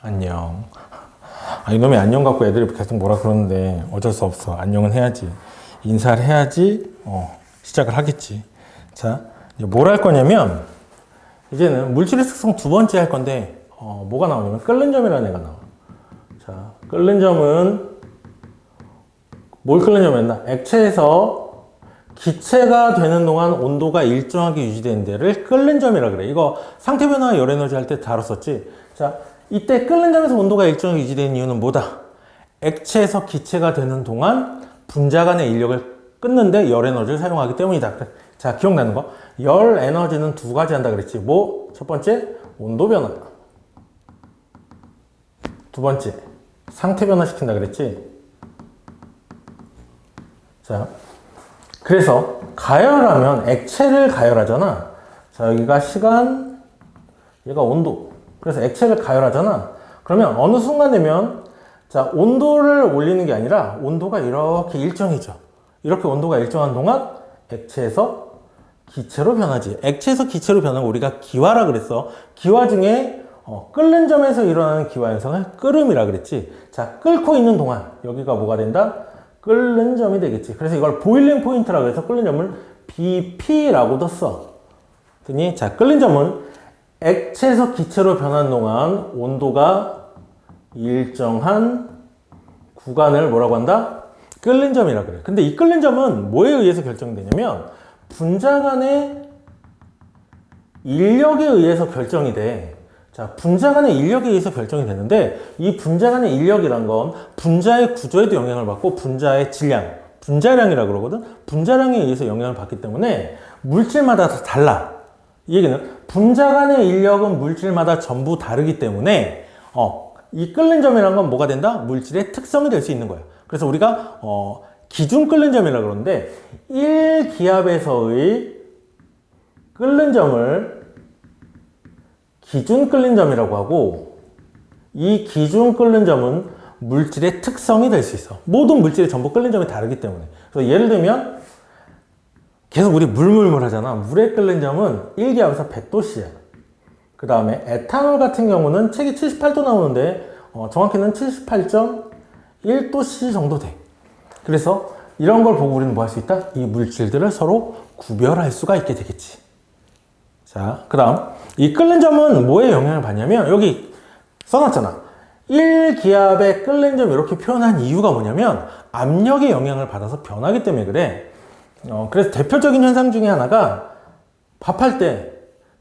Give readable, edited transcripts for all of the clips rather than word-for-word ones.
안녕. 이놈의 안녕 갖고 애들이 계속 뭐라 그러는데 어쩔 수 없어. 안녕은 해야지. 인사를 해야지 시작을 하겠지. 자, 이제 뭘 할 거냐면 이제는 물질의 특성 두 번째 할 건데 뭐가 나오냐면 끓는 점이라는 애가 나와. 자, 끓는 점은 뭘 끓는 점이었나? 액체에서 기체가 되는 동안 온도가 일정하게 유지되는 데를 끓는 점이라 그래. 이거 상태 변화 열 에너지 할 때 다뤘었지. 자, 이때 끓는 점에서 온도가 일정하게 유지되는 이유는 뭐다? 액체에서 기체가 되는 동안 분자 간의 인력을 끊는데 열 에너지를 사용하기 때문이다. 자, 기억나는 거? 열 에너지는 두 가지 한다 그랬지. 뭐? 첫 번째, 온도 변화. 두 번째, 상태 변화 시킨다 그랬지. 자, 그래서 가열하면 액체를 가열하잖아. 자, 여기가 시간, 얘가 온도. 그래서 액체를 가열하잖아. 그러면 어느 순간 되면 자, 온도를 올리는 게 아니라 온도가 이렇게 일정해져. 이렇게 온도가 일정한 동안 액체에서 기체로 변하지. 액체에서 기체로 변하는 거 우리가 기화라 그랬어. 기화 중에 끓는 점에서 일어나는 기화 현상을 끓음이라 그랬지. 자, 끓고 있는 동안 여기가 뭐가 된다? 끓는 점이 되겠지. 그래서 이걸 보일링 포인트라고 해서 끓는 점을 BP라고도 써. 그랬더니 자, 끓는 점은 액체에서 기체로 변하는 동안 온도가 일정한 구간을 뭐라고 한다? 끓는 점이라고 그래. 근데 이 끓는 점은 뭐에 의해서 결정되냐면 분자 간의 인력에 의해서 결정이 돼. 자, 분자 간의 인력에 의해서 결정이 되는데 이 분자 간의 인력이란 건 분자의 구조에도 영향을 받고 분자의 질량, 분자량이라고 그러거든. 분자량에 의해서 영향을 받기 때문에 물질마다 다 달라. 이 얘기는 분자 간의 인력은 물질마다 전부 다르기 때문에 이 끓는 점이라는 건 뭐가 된다? 물질의 특성이 될 수 있는 거야. 그래서 우리가 기준 끓는 점이라고 그러는데 1기압에서의 끓는 점을 기준 끓는 점이라고 하고 이 기준 끓는 점은 물질의 특성이 될 수 있어. 모든 물질의 전부 끓는 점이 다르기 때문에. 그래서 예를 들면 계속 우리 물물물 하잖아. 물의 끓는 점은 1기압에서 100도씨야. 그 다음에 에탄올 같은 경우는 책이 78도 나오는데 정확히는 78.1도씨 정도 돼. 그래서 이런 걸 보고 우리는 뭐 할 수 있다? 이 물질들을 서로 구별할 수가 있게 되겠지. 자, 그 다음 이 끓는 점은 뭐에 영향을 받냐면 여기 써놨잖아. 1기압의 끓는 점 이렇게 표현한 이유가 뭐냐면 압력의 영향을 받아서 변하기 때문에 그래. 그래서 대표적인 현상 중에 하나가 밥할 때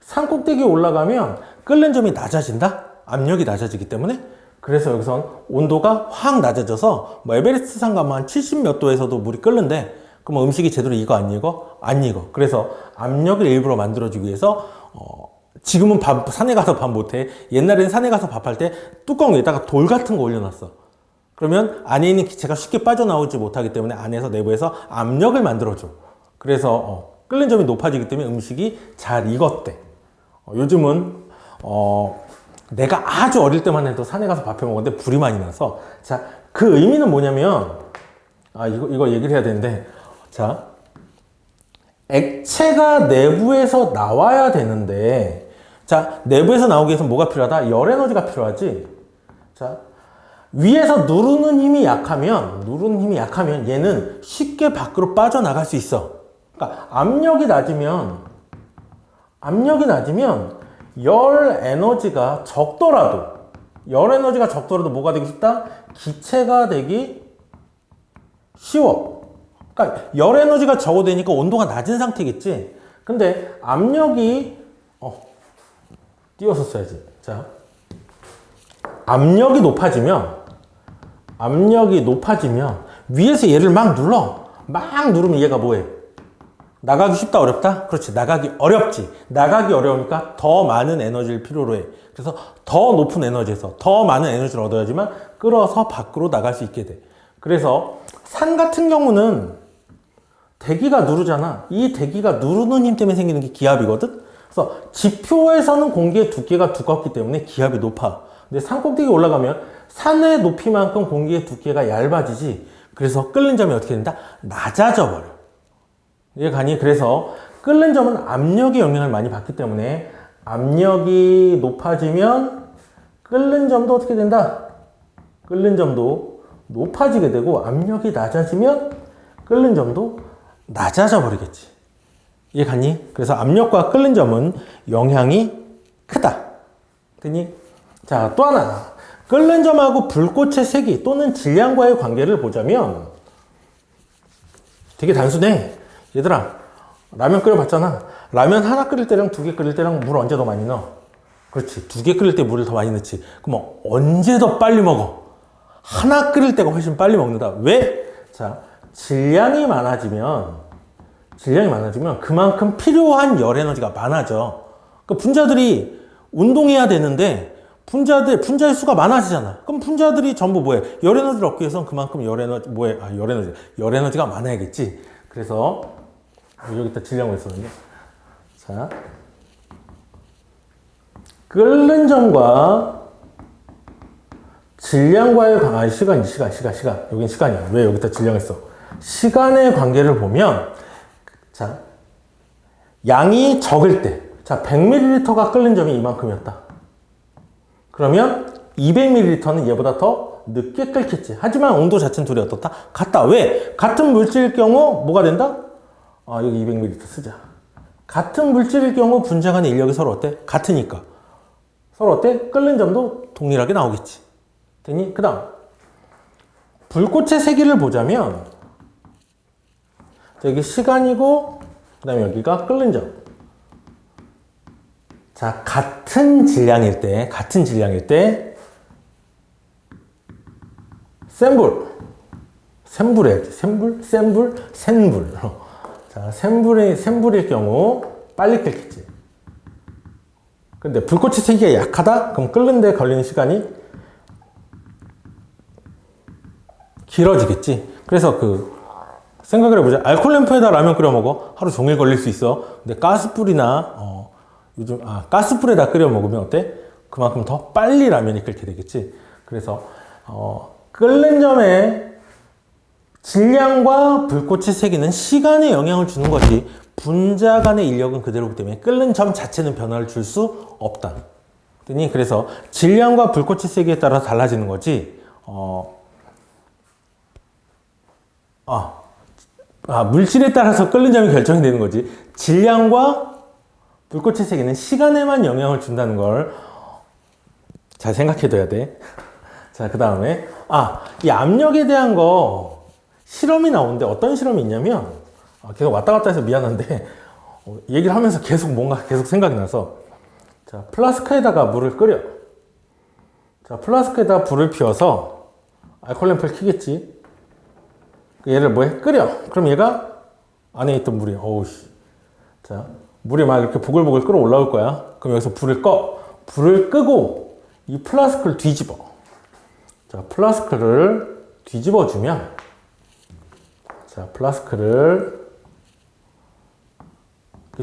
산꼭대기에 올라가면 끓는 점이 낮아진다? 압력이 낮아지기 때문에. 그래서 여기선 온도가 확 낮아져서 뭐 에베레스트 산 가면 한 70 몇 도에서도 물이 끓는데 그럼 음식이 제대로 익어 안 익어? 안 익어. 그래서 압력을 일부러 만들어주기 위해서 지금은 산에 가서 밥 못해. 옛날에는 산에 가서 밥할 때 뚜껑 위에다가 돌 같은 거 올려놨어. 그러면 안에 있는 기체가 쉽게 빠져나오지 못하기 때문에 안에서 내부에서 압력을 만들어줘. 그래서 끓는 점이 높아지기 때문에 음식이 잘 익었대. 요즘은 내가 아주 어릴 때만 해도 산에 가서 밥 해 먹었는데 불이 많이 나서 자, 그 의미는 뭐냐면 이거 얘기를 해야 되는데 자, 액체가 내부에서 나와야 되는데 자, 내부에서 나오기 위해서 뭐가 필요하다? 열 에너지가 필요하지. 자, 위에서 누르는 힘이 약하면 얘는 쉽게 밖으로 빠져나갈 수 있어. 그러니까 압력이 낮으면 열 에너지가 적더라도 뭐가 되기 쉽다? 기체가 되기 쉬워. 그러니까 열 에너지가 적어되니까 온도가 낮은 상태겠지. 근데 압력이 띄워서 써야지. 자, 압력이 높아지면 위에서 얘를 막 누르면 얘가 뭐해? 나가기 쉽다 어렵다? 그렇지, 나가기 어렵지. 나가기 어려우니까 더 많은 에너지를 필요로 해. 그래서 더 높은 에너지에서 더 많은 에너지를 얻어야지만 끌어서 밖으로 나갈 수 있게 돼. 그래서 산 같은 경우는 대기가 누르잖아. 이 대기가 누르는 힘 때문에 생기는 게 기압이거든. 그래서 지표에서는 공기의 두께가 두껍기 때문에 기압이 높아. 근데 산 꼭대기 올라가면 산의 높이만큼 공기의 두께가 얇아지지. 그래서 끓는 점이 어떻게 된다? 낮아져 버려. 이게 가니 그래서 끓는 점은 압력의 영향을 많이 받기 때문에 압력이 높아지면 끓는 점도 어떻게 된다? 끓는 점도 높아지게 되고 압력이 낮아지면 끓는 점도 낮아져 버리겠지. 이해 갔니? 그래서 압력과 끓는 점은 영향이 크다. 됐니? 자, 또 하나. 끓는 점하고 불꽃의 세기 또는 질량과의 관계를 보자면 되게 단순해. 얘들아, 라면 끓여봤잖아. 라면 하나 끓일 때랑 두 개 끓일 때랑 물 언제 더 많이 넣어? 그렇지. 두 개 끓일 때 물을 더 많이 넣지. 그럼 언제 더 빨리 먹어? 하나 끓일 때가 훨씬 빨리 먹는다. 왜? 자, 질량이 많아지면 그만큼 필요한 열 에너지가 많아져. 그 분자들이 운동해야 되는데 분자의 수가 많아지잖아. 그럼 분자들이 전부 뭐해? 열 에너지를 얻기 위해서는 그만큼 열 에너지가 많아야겠지. 그래서 여기다 질량을 썼는데, 자, 끓는 점과 질량과의 관계, 시간. 여긴 시간이야. 왜 여기다 질량을 써? 시간의 관계를 보면, 자, 양이 적을 때, 자, 100ml가 끓는 점이 이만큼이었다. 그러면 200ml는 얘보다 더 늦게 끓겠지. 하지만 온도 자체는 둘이 어떻다? 같다. 왜? 같은 물질일 경우 뭐가 된다? 여기 200ml 쓰자. 같은 물질일 경우 분자 간의 인력이 서로 어때? 같으니까. 서로 어때? 끓는 점도 동일하게 나오겠지. 되니? 그 다음. 불꽃의 세기를 보자면, 여기 시간이고, 그 다음에 여기가 끓는 점. 자, 같은 질량일 때, 센불 해야지. 센불. 자, 센불일 경우 빨리 끓겠지. 근데 불꽃의 세기가 약하다? 그럼 끓는데 걸리는 시간이 길어지겠지. 그래서 생각을 해보자. 알콜 램프에다 라면 끓여 먹어. 하루 종일 걸릴 수 있어. 근데 가스불이나, 가스불에다 끓여 먹으면 어때? 그만큼 더 빨리 라면이 끓게 되겠지. 그래서, 끓는 점의 질량과 불꽃의 세기는 시간에 영향을 주는 거지. 분자 간의 인력은 그대로기 때문에 끓는 점 자체는 변화를 줄 수 없다. 그래서 질량과 불꽃의 세기에 따라 달라지는 거지. 물질에 따라서 끓는 점이 결정이 되는 거지. 질량과 불꽃의 세기는 시간에만 영향을 준다는 걸 잘 생각해둬야 돼. 자, 그 다음에, 이 압력에 대한 거 실험이 나오는데 어떤 실험이 있냐면, 계속 왔다 갔다 해서 미안한데, 얘기를 하면서 계속 생각이 나서, 자, 플라스크에다가 물을 끓여. 자, 플라스크에다 불을 피워서 알콜 램프를 켜겠지. 얘를 뭐해? 끓여. 그럼 얘가 안에 있던 물이, 자, 물이 막 이렇게 보글보글 끓어 올라올 거야. 그럼 여기서 불을 꺼. 불을 끄고 이 플라스크를 뒤집어. 자, 플라스크를 뒤집어주면, 자, 플라스크를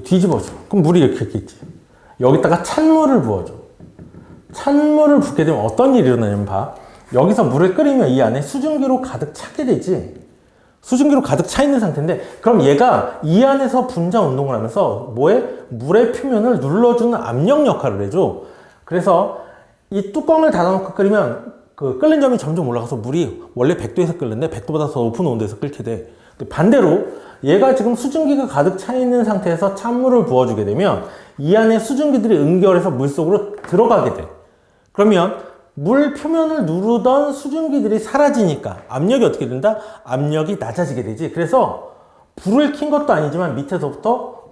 뒤집어줘. 그럼 물이 이렇게 있겠지. 여기다가 찬물을 부어줘. 찬물을 붓게 되면 어떤 일이 일어나냐면 봐. 여기서 물을 끓이면 이 안에 수증기로 가득 차게 되지. 수증기로 가득 차 있는 상태인데, 그럼 얘가 이 안에서 분자 운동을 하면서 물의 표면을 눌러주는 압력 역할을 해줘. 그래서 이 뚜껑을 닫아놓고 끓이면 끓는 점이 점점 올라가서 물이 원래 100도에서 끓는데 100도보다 더 높은 온도에서 끓게 돼. 반대로 얘가 지금 수증기가 가득 차 있는 상태에서 찬물을 부어주게 되면 이 안에 수증기들이 응결해서 물속으로 들어가게 돼. 그러면 물 표면을 누르던 수증기들이 사라지니까 압력이 어떻게 된다? 압력이 낮아지게 되지. 그래서 불을 킨 것도 아니지만 밑에서부터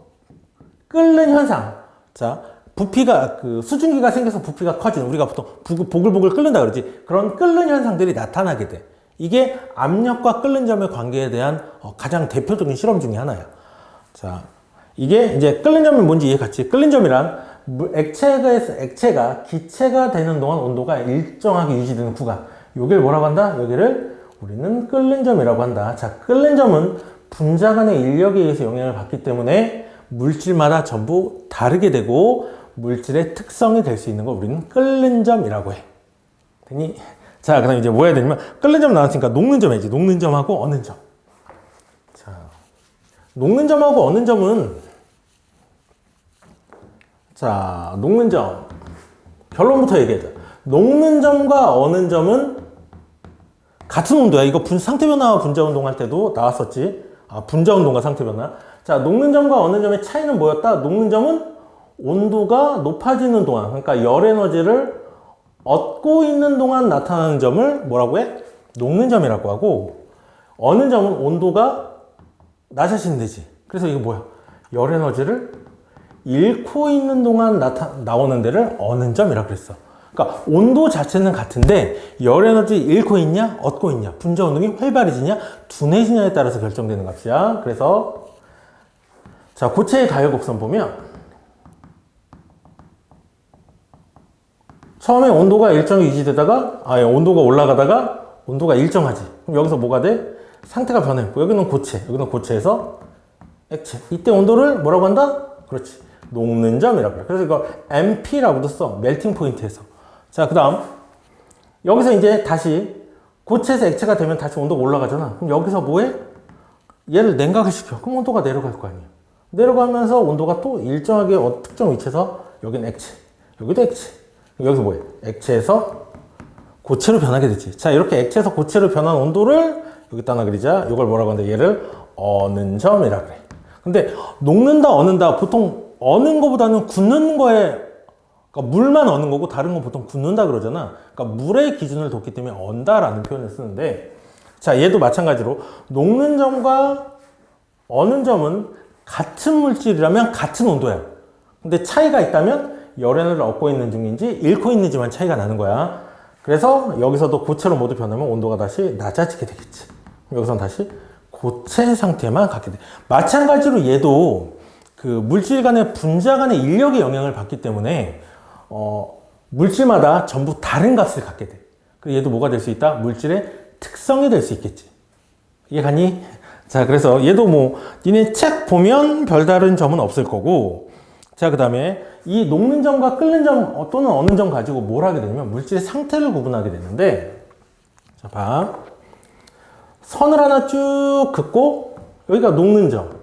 끓는 현상. 자, 부피가, 수증기가 생겨서 부피가 커지는, 우리가 보통 보글보글 끓는다 그러지. 그런 끓는 현상들이 나타나게 돼. 이게 압력과 끓는 점의 관계에 대한 가장 대표적인 실험 중에 하나야. 자, 이게 이제 끓는 점이 뭔지 이해갔지? 끓는 점이란 액체가 기체가 되는 동안 온도가 일정하게 유지되는 구간. 여기를 뭐라고 한다? 여기를 우리는 끓는 점이라고 한다. 자, 끓는 점은 분자 간의 인력에 의해서 영향을 받기 때문에 물질마다 전부 다르게 되고 물질의 특성이 될 수 있는 걸 우리는 끓는 점이라고 해. 되니? 자, 그 다음에 이제 뭐 해야 되냐면, 끓는 점 나왔으니까 녹는 점 해야지. 녹는 점하고 어는 점. 자, 녹는 점하고 어는 점은, 자, 녹는 점. 결론부터 얘기하자. 녹는 점과 어는 점은 같은 온도야. 이거 상태 변화와 분자 운동 할 때도 나왔었지. 분자 운동과 상태 변화. 자, 녹는 점과 어는 점의 차이는 뭐였다? 녹는 점은 온도가 높아지는 동안, 그러니까 열 에너지를 얻고 있는 동안 나타나는 점을 뭐라고 해? 녹는 점이라고 하고, 어는 점은 온도가 낮아지는 데지. 그래서 이거 뭐야? 열 에너지를 잃고 있는 동안 나오는 데를 어는 점이라고 그랬어. 그러니까 온도 자체는 같은데 열 에너지 잃고 있냐, 얻고 있냐, 분자 운동이 활발해지냐, 둔해지냐에 따라서 결정되는 값이야. 그래서 자, 고체의 가열 곡선 보면 처음에 온도가 일정히 유지되다가 온도가 올라가다가 온도가 일정하지. 그럼 여기서 뭐가 돼? 상태가 변했고, 여기는 고체, 여기는 고체에서 액체. 이때 온도를 뭐라고 한다? 그렇지, 녹는 점이라고 그래. 그래서 이거 MP라고도 써. 멜팅 포인트에서. 자, 그 다음 여기서 이제 다시 고체에서 액체가 되면 다시 온도가 올라가잖아. 그럼 여기서 뭐해? 얘를 냉각을 시켜. 그럼 온도가 내려갈 거 아니야. 내려가면서 온도가 또 일정하게 특정 위치에서, 여기는 액체, 여기도 액체, 여기서 뭐해? 액체에서 고체로 변하게 되지. 자, 이렇게 액체에서 고체로 변한 온도를 여기다 하나 그리자. 이걸 뭐라고 하는데, 얘를 어는 점이라 그래. 근데 녹는다, 어는다, 보통 어는 거보다는 굳는 거에, 그러니까 물만 어는 거고 다른 건 보통 굳는다 그러잖아. 그러니까 물의 기준을 뒀기 때문에 언다라는 표현을 쓰는데, 자, 얘도 마찬가지로 녹는 점과 어는 점은 같은 물질이라면 같은 온도야. 근데 차이가 있다면 열 에너지를 얻고 있는 중인지 잃고 있는지만 차이가 나는 거야. 그래서 여기서도 고체로 모두 변하면 온도가 다시 낮아지게 되겠지. 여기선 다시 고체 상태만 갖게 돼. 마찬가지로 얘도 그 물질 간의 분자 간의 인력의 영향을 받기 때문에 물질마다 전부 다른 값을 갖게 돼. 그리고 얘도 뭐가 될 수 있다? 물질의 특성이 될 수 있겠지. 이해가니? 자, 그래서 얘도 뭐 니네 책 보면 별다른 점은 없을 거고, 자, 그 다음에 이 녹는 점과 끓는 점 또는 어는 점 가지고 뭘 하게 되냐면 물질의 상태를 구분하게 되는데, 자, 봐. 선을 하나 쭉 긋고 여기가 녹는 점.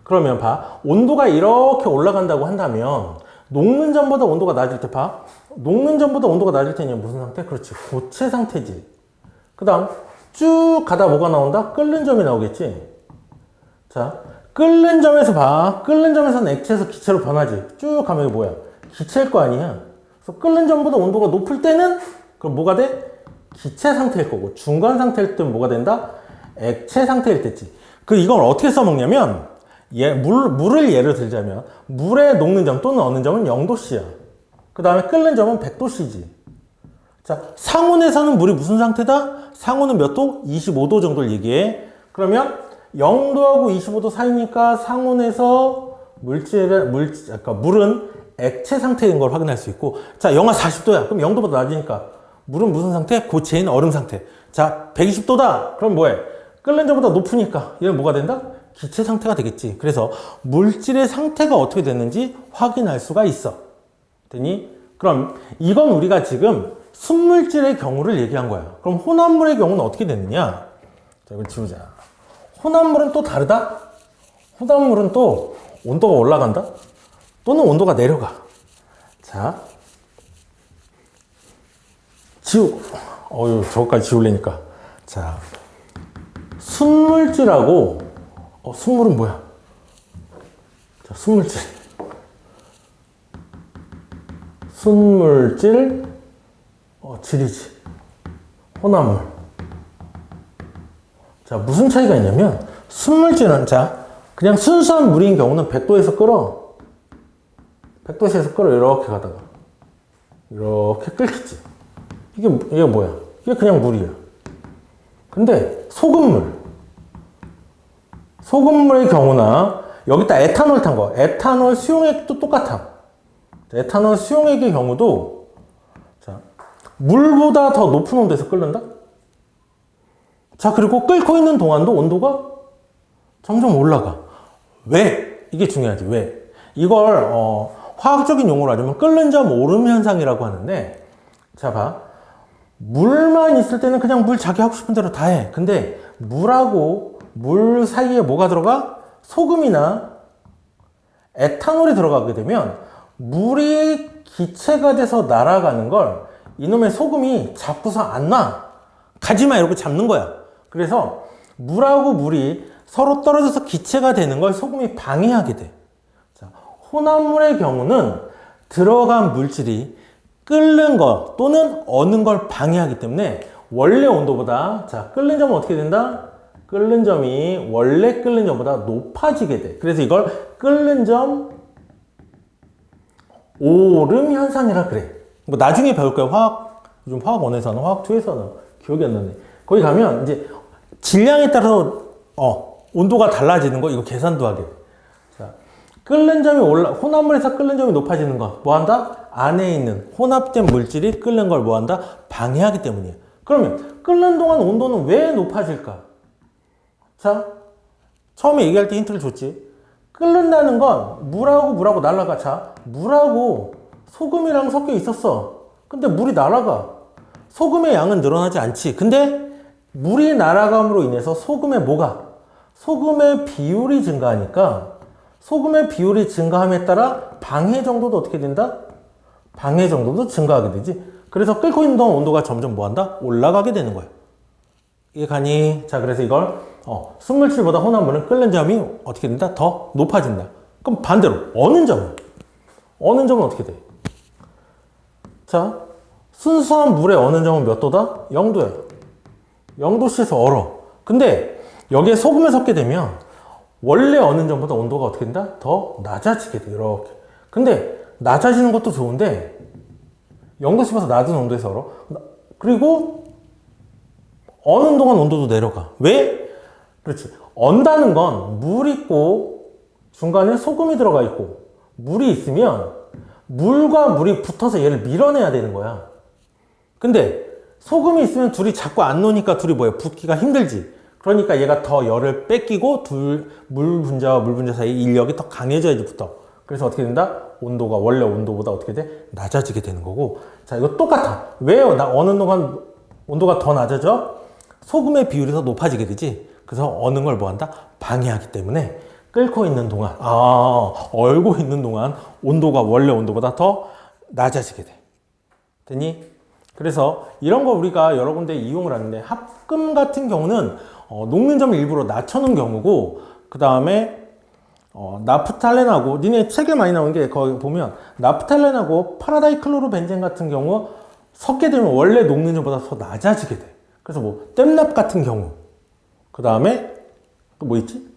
그러면 봐. 온도가 이렇게 올라간다고 한다면 녹는 점보다 온도가 낮을 때 봐. 녹는 점보다 온도가 낮을 때는 무슨 상태? 그렇지, 고체 상태지. 그 다음 쭉 가다 뭐가 나온다? 끓는 점이 나오겠지. 자, 끓는 점에서 봐. 끓는 점에서는 액체에서 기체로 변하지. 쭉 가면 이게 뭐야? 기체일 거 아니야. 그래서 끓는 점보다 온도가 높을 때는 그럼 뭐가 돼? 기체 상태일 거고, 중간 상태일 때는 뭐가 된다? 액체 상태일 때지. 이걸 어떻게 써먹냐면, 물을 예를 들자면 물의 녹는 점 또는 어는 점은 0도씨야. 그 다음에 끓는 점은 100도씨지. 자, 상온에서는 물이 무슨 상태다? 상온은 몇 도? 25도 정도를 얘기해. 그러면 0도하고 25도 사이니까 상온에서 물은 액체 상태인 걸 확인할 수 있고, 자, 영하 40도야. 그럼 0도보다 낮으니까 물은 무슨 상태? 고체인 얼음 상태. 자, 120도다. 그럼 뭐해? 끓는 점보다 높으니까 얘는 뭐가 된다? 기체 상태가 되겠지. 그래서 물질의 상태가 어떻게 됐는지 확인할 수가 있어. 되니? 그럼 이건 우리가 지금 순물질의 경우를 얘기한 거야. 그럼 혼합물의 경우는 어떻게 되느냐? 자, 이걸 지우자. 혼합물은 또 다르다? 혼합물은 또 온도가 올라간다? 또는 온도가 내려가. 자, 저거까지 지우려니까. 자, 순물질하고, 순물은 뭐야? 자, 순물질. 순물질, 질이지. 혼합물. 자, 무슨 차이가 있냐면, 순물질은, 자, 그냥 순수한 물인 경우는 100도에서 끓어. 100도에서 끓어. 이렇게 가다가. 이렇게 끓겠지. 이게 뭐야? 이게 그냥 물이야. 근데, 소금물의 경우나, 여기다 에탄올 탄 거. 에탄올 수용액도 똑같아. 에탄올 수용액의 경우도, 자, 물보다 더 높은 온도에서 끓는다? 자, 그리고 끓고 있는 동안도 온도가 점점 올라가. 왜? 이게 중요하지. 왜? 이걸 화학적인 용어로 하자면 끓는 점 오름 현상이라고 하는데, 자, 봐. 물만 있을 때는 그냥 물 자기 하고 싶은 대로 다 해. 근데 물하고 물 사이에 뭐가 들어가? 소금이나 에탄올이 들어가게 되면 물이 기체가 돼서 날아가는 걸 이놈의 소금이 자꾸서 안 놔. 가지마 이렇게 잡는 거야. 그래서 물하고 물이 서로 떨어져서 기체가 되는 걸 소금이 방해하게 돼. 자, 혼합물의 경우는 들어간 물질이 끓는 것 또는 어는 걸 방해하기 때문에 원래 온도보다, 자, 끓는 점은 어떻게 된다? 끓는 점이 원래 끓는 점보다 높아지게 돼. 그래서 이걸 끓는 점 오름 현상이라 그래. 뭐 나중에 배울 거야. 요즘 화학원에서는, 화학2에서는 기억이 안 나네. 거기 가면 이제 질량에 따라서 온도가 달라지는 거 이거 계산도 하게 돼. 자, 끓는 점이 혼합물에서 끓는 점이 높아지는 거 뭐 한다? 안에 있는 혼합된 물질이 끓는 걸 뭐 한다? 방해하기 때문이에요. 그러면 끓는 동안 온도는 왜 높아질까? 자, 처음에 얘기할 때 힌트를 줬지. 끓는다는 건 물하고 날아가. 자, 물하고 소금이랑 섞여 있었어. 근데 물이 날아가. 소금의 양은 늘어나지 않지. 근데 물이 날아감으로 인해서 소금의 비율이 증가하니까 소금의 비율이 증가함에 따라 방해 정도도 어떻게 된다? 방해 정도도 증가하게 되지. 그래서 끓고 있는 동안 온도가 점점 뭐 한다? 올라가게 되는 거야. 이게 가니? 자, 그래서 이걸 순물질보다 혼합물은 끓는 점이 어떻게 된다? 더 높아진다. 그럼 반대로 어는 점은 어떻게 돼? 자, 순수한 물의 어는 점은 몇 도다? 0도야. 0도씨에서 얼어. 근데 여기에 소금을 섞게 되면 원래 어는 점보다 온도가 어떻게 된다? 더 낮아지게 돼. 이렇게. 근데 낮아지는 것도 좋은데 0도씨보다 낮은 온도에서 얼어. 그리고 어는 동안 온도도 내려가. 왜? 그렇지. 언다는 건 물 있고 중간에 소금이 들어가 있고 물이 있으면 물과 물이 붙어서 얘를 밀어내야 되는 거야. 근데 소금이 있으면 둘이 자꾸 안 노니까 둘이 뭐야? 붙기가 힘들지. 그러니까 얘가 더 열을 뺏기고 물 분자와 물 분자 사이 인력이 더 강해져야지 붙어. 그래서 어떻게 된다? 온도가 원래 온도보다 어떻게 돼? 낮아지게 되는 거고. 자, 이거 똑같아. 왜요? 어느 동안 온도가 더 낮아져? 소금의 비율이 더 높아지게 되지. 그래서 어는 걸 뭐 한다? 방해하기 때문에 끓고 있는 동안, 얼고 있는 동안 온도가 원래 온도보다 더 낮아지게 돼. 되니? 그래서 이런 거 우리가 여러 군데 이용을 하는데 합금 같은 경우는 녹는 점을 일부러 낮춰놓은 경우고, 그 다음에 나프탈렌하고, 니네 책에 많이 나오는 게 거기 보면 나프탈렌하고 파라다이클로로벤젠 같은 경우 섞게 되면 원래 녹는 점보다 더 낮아지게 돼. 그래서 뭐 땜납 같은 경우, 그 다음에 또 뭐 있지?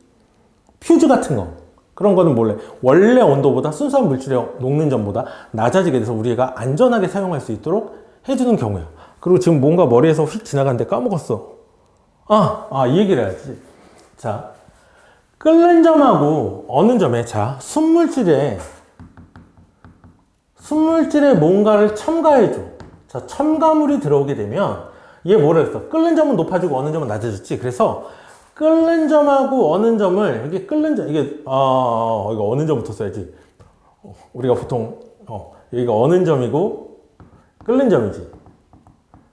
퓨즈 같은 거, 그런 거는 원래 온도보다 순수한 물질의 녹는 점보다 낮아지게 돼서 우리가 안전하게 사용할 수 있도록 해주는 경우야. 그리고 지금 뭔가 머리에서 휙 지나갔는데 까먹었어. 이 얘기를 해야지. 자, 끓는 점하고 어는 점에, 자, 순물질에 뭔가를 첨가해줘. 자, 첨가물이 들어오게 되면 얘 뭐라 했어? 끓는 점은 높아지고 어는 점은 낮아졌지. 그래서 끓는 점하고 어는 점을, 이게 끓는 점, 이거 어는 점부터 써야지. 우리가 보통 여기가 어는 점이고 끓는 점이지.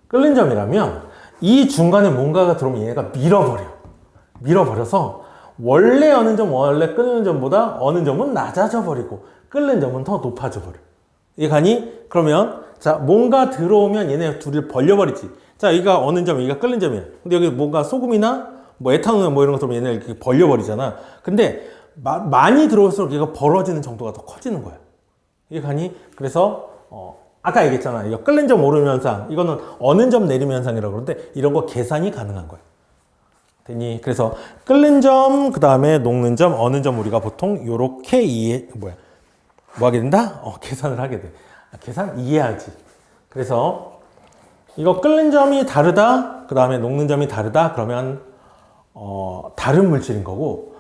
끓는 점이라면 이 중간에 뭔가가 들어오면 얘가 밀어버려서 원래 어는 점, 원래 끓는 점보다 어는 점은 낮아져 버리고 끓는 점은 더 높아져 버려. 이게 가니? 그러면 자, 뭔가 들어오면 얘네 둘을 벌려버리지. 자, 여기가 어는 점, 여기가 끓는 점이야. 근데 여기 뭔가 소금이나 뭐 에탄올이나 뭐 이런 거 들어오면 얘네를 이렇게 벌려버리잖아. 근데 많이 들어올수록 얘가 벌어지는 정도가 더 커지는 거야. 이게 가니? 그래서 아까 얘기했잖아. 이거 끓는 점 오름 현상, 이거는 어는 점 내림 현상이라고 그러는데 이런 거 계산이 가능한 거야. 되니? 그래서 끓는 점, 그 다음에 녹는 점, 어는 점 우리가 보통 요렇게 뭐 하게 된다? 계산을 하게 돼. 계산 이해하지. 그래서 이거 끓는 점이 다르다, 그 다음에 녹는 점이 다르다, 그러면 다른 물질인 거고,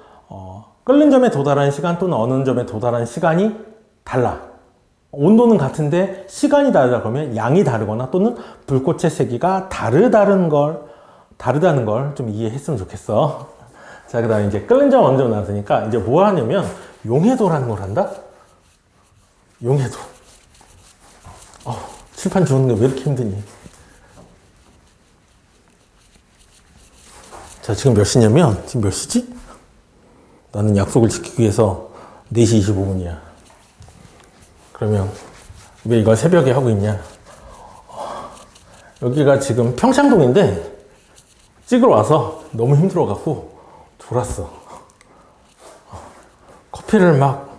끓는 점에 도달하는 시간 또는 어는 점에 도달하는 시간이 달라. 온도는 같은데 시간이 다르다 그러면 양이 다르거나 또는 불꽃의 세기가 다르다는 걸 좀 이해했으면 좋겠어. 자, 그 다음에 이제 끓는 점, 어는 점 나왔으니까 이제 뭐 하냐면 용해도라는 걸 한다? 용해도. 칠판 주는 게 왜 이렇게 힘드니? 자, 지금 몇 시냐면, 지금 몇 시지? 나는 약속을 지키기 위해서 4시 25분이야. 그러면 왜 이걸 새벽에 하고 있냐? 여기가 지금 평창동인데 찍으러 와서 너무 힘들어갖고 졸았어. 커피를 막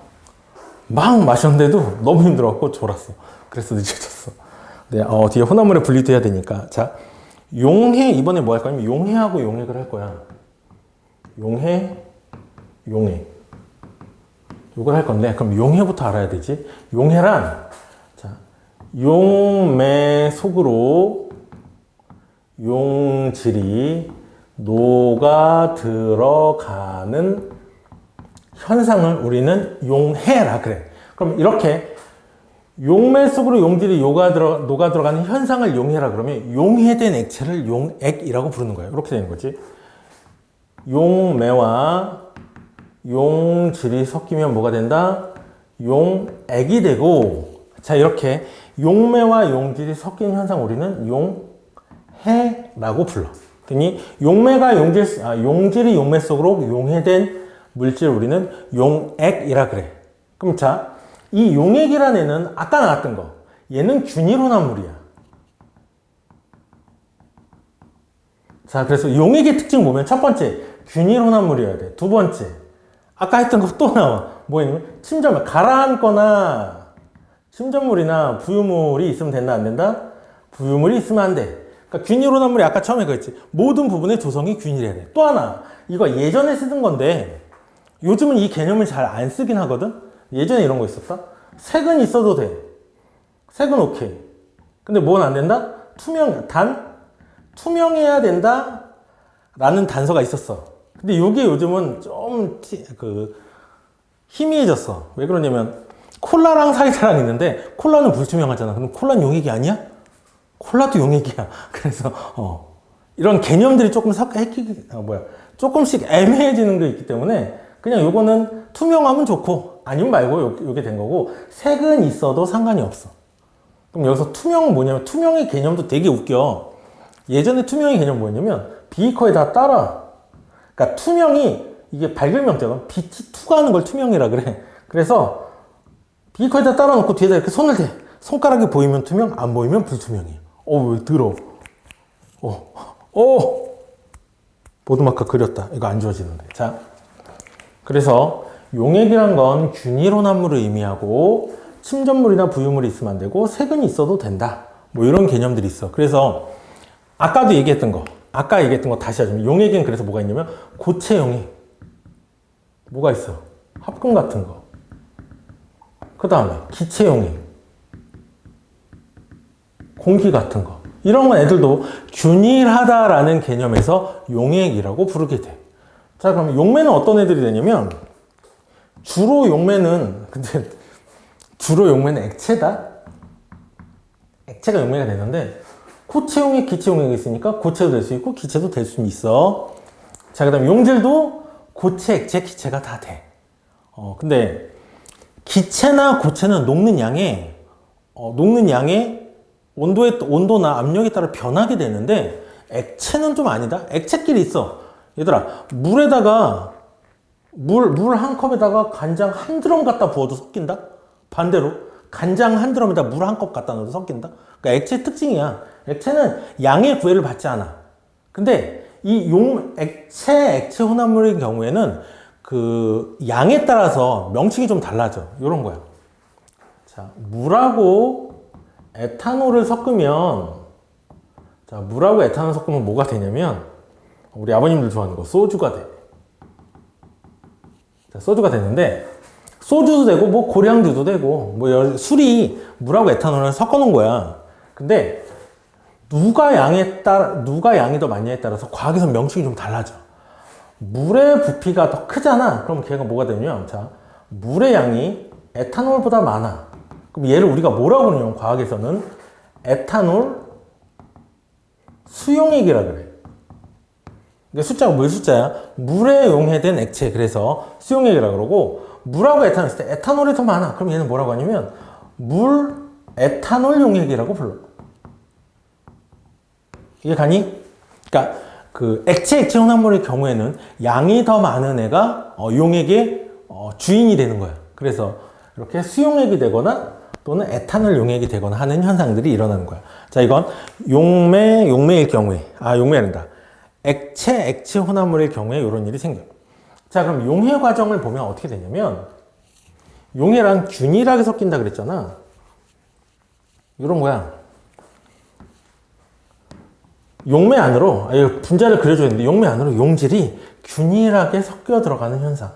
마셨는데도 너무 힘들어갖고 졸았어. 그래서 늦어졌어. 네, 뒤에 혼합물에 분리도 해야 되니까. 자, 용해, 이번에 뭐 할 거냐면 용해하고 용액을 할 거야. 용해, 용해. 이걸 할 건데, 그럼 용해부터 알아야 되지. 용해란, 자, 용매 속으로 용질이 녹아 들어가는 현상을 우리는 용해라 그래. 그럼 이렇게 용매 속으로 용질이 녹아 들어가는 현상을 용해라 그러면 용해된 액체를 용액이라고 부르는 거야. 이렇게 되는 거지. 용매와 용질이 섞이면 뭐가 된다? 용액이 되고, 자, 이렇게 용매와 용질이 섞인 현상 우리는 용해라고 불러. 그러니 용매가 용질이 용매 속으로 용해된 물질 우리는 용액이라 그래. 그럼 자, 이 용액이라는 애는 아까 나왔던 거, 얘는 균일혼합물이야. 자, 그래서 용액의 특징 보면 첫 번째 균일혼합물이어야 돼. 두 번째, 아까 했던 거 또 나와. 뭐냐면 침전물, 가라앉거나 침전물이나 부유물이 있으면 된다 안 된다? 부유물이 있으면 안 돼. 그러니까 균일혼합물이 아까 처음에 그랬지. 모든 부분의 조성이 균일해야 돼. 또 하나, 이거 예전에 쓰던 건데 요즘은 이 개념을 잘 안 쓰긴 하거든. 예전에 이런 거 있었다. 색은 있어도 돼. 색은 오케이. 근데 뭐는 안 된다? 투명해야 된다 라는 단서가 있었어. 근데 이게 요즘은 좀 희미해졌어. 왜 그러냐면 콜라랑 사이다랑 있는데 콜라는 불투명하잖아. 그럼 콜라는 용액이 아니야? 콜라도 용액이야. 그래서 이런 개념들이 조금씩 애매해지는 게 있기 때문에 그냥 요거는 투명하면 좋고 아니면 말고 요게 된 거고, 색은 있어도 상관이 없어. 그럼 여기서 투명은 뭐냐면, 투명의 개념도 되게 웃겨. 예전에 투명의 개념 뭐였냐면 비커에다 따라, 그러니까 투명이 이게 밝을 명자가 빛이 투과하는 걸 투명이라 그래. 그래서 비커에다 따라 놓고 뒤에다 이렇게 손을 대. 손가락이 보이면 투명, 안 보이면 불투명이에요. 왜 들어? 보드마카 그렸다. 이거 안 지워지는데. 자, 그래서 용액이란 건 균일혼합물을 의미하고 침전물이나 부유물이 있으면 안 되고 색은 있어도 된다. 뭐 이런 개념들이 있어. 그래서 아까 얘기했던 거 다시 하자면 용액은 그래서 뭐가 있냐면 고체 용액. 뭐가 있어? 합금 같은 거. 그 다음에 기체 용액. 공기 같은 거. 이런 건 애들도 균일하다라는 개념에서 용액이라고 부르게 돼. 자, 그럼 용매는 어떤 애들이 되냐면, 주로 용매는 액체다? 액체가 용매가 되는데, 고체용액, 기체용액이 있으니까 고체도 될 수 있고 기체도 될 수 있어. 자, 그 다음에 용질도 고체, 액체, 기체가 다 돼. 근데 기체나 고체는 녹는 양에 온도나 압력에 따라 변하게 되는데, 액체는 좀 아니다? 액체끼리 있어. 얘들아, 물 한 컵에다가 간장 한 드럼 갖다 부어도 섞인다? 반대로, 간장 한 드럼에다 물 한 컵 갖다 넣어도 섞인다? 그러니까 액체의 특징이야. 액체는 양의 구애를 받지 않아. 근데 이 액체 혼합물의 경우에는 그 양에 따라서 명칭이 좀 달라져. 요런 거야. 자, 물하고 에탄올을 섞으면, 뭐가 되냐면, 우리 아버님들 좋아하는 거, 소주가 돼. 자, 소주가 되는데, 소주도 되고, 뭐, 고량주도 되고, 뭐, 술이 물하고 에탄올을 섞어 놓은 거야. 근데, 누가 양이 더 많냐에 따라서 과학에서 명칭이 좀 달라져. 물의 부피가 더 크잖아. 그럼 걔가 뭐가 되냐면, 자, 물의 양이 에탄올보다 많아. 그럼 얘를 우리가 뭐라고 그러냐면, 과학에서는 에탄올 수용액이라 그래. 숫자가 물 숫자야. 물에 용해된 액체. 그래서 수용액이라 그러고, 물하고 에탄올 있을 때 에탄올이 더 많아. 그럼 얘는 뭐라고 하냐면 물 에탄올 용액이라고 불러. 이게 가니? 그러니까 그 액체 혼합물의 경우에는 양이 더 많은 애가 용액의 주인이 되는 거야. 그래서 이렇게 수용액이 되거나 또는 에탄올 용액이 되거나 하는 현상들이 일어나는 거야. 자, 이건 용매일 경우에, 용매란다. 액체 혼합물일 경우에 이런 일이 생겨요. 자, 그럼 용해 과정을 보면 어떻게 되냐면, 용해랑 균일하게 섞인다 그랬잖아. 이런 거야. 용매 안으로, 분자를 그려줘야 되는데, 용매 안으로 용질이 균일하게 섞여 들어가는 현상.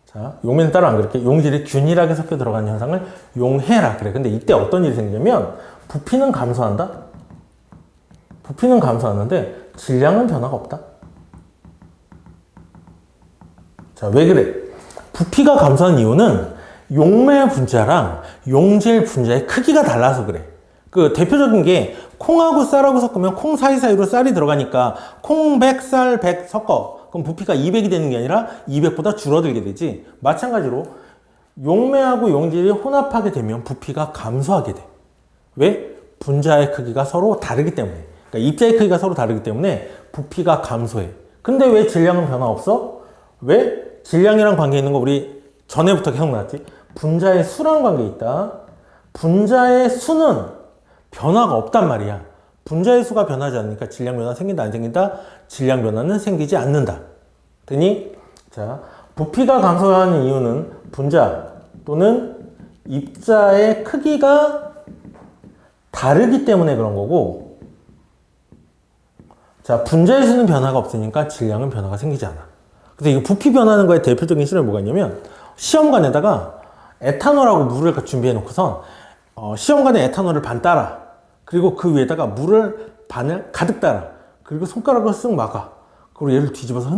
자, 용매는 따로 안 그럴게. 용질이 균일하게 섞여 들어가는 현상을 용해라 그래. 근데 이때 어떤 일이 생기냐면, 부피는 감소한다? 부피는 감소하는데, 질량은 변화가 없다? 자, 왜 그래? 부피가 감소한 이유는 용매 분자랑 용질 분자의 크기가 달라서 그래. 그 대표적인 게 콩하고 쌀하고 섞으면 콩 사이사이로 쌀이 들어가니까 콩 100, 쌀 100 섞어. 그럼 부피가 200이 되는 게 아니라 200보다 줄어들게 되지. 마찬가지로 용매하고 용질이 혼합하게 되면 부피가 감소하게 돼. 왜? 분자의 크기가 서로 다르기 때문에. 그러니까 입자의 크기가 서로 다르기 때문에 부피가 감소해. 근데 왜 질량은 변화 없어? 왜? 질량이랑 관계 있는 거 우리 전에부터 계속 나왔지. 분자의 수랑 관계 있다. 분자의 수는 변화가 없단 말이야. 분자의 수가 변하지 않으니까 질량 변화 생긴다 안 생긴다? 질량 변화는 생기지 않는다. 되니? 자, 부피가 감소하는 이유는 분자 또는 입자의 크기가 다르기 때문에 그런 거고, 자, 분자의 수는 변화가 없으니까 질량은 변화가 생기지 않아. 그래서 이 부피 변하는 거에 대표적인 실험이 뭐가 있냐면, 시험관에다가 에탄올하고 물을 준비해 놓고선 시험관에 에탄올을 반 따라, 그리고 그 위에다가 물을 반을 가득 따라, 그리고 손가락으로 쓱 막아. 그리고 얘를 뒤집어서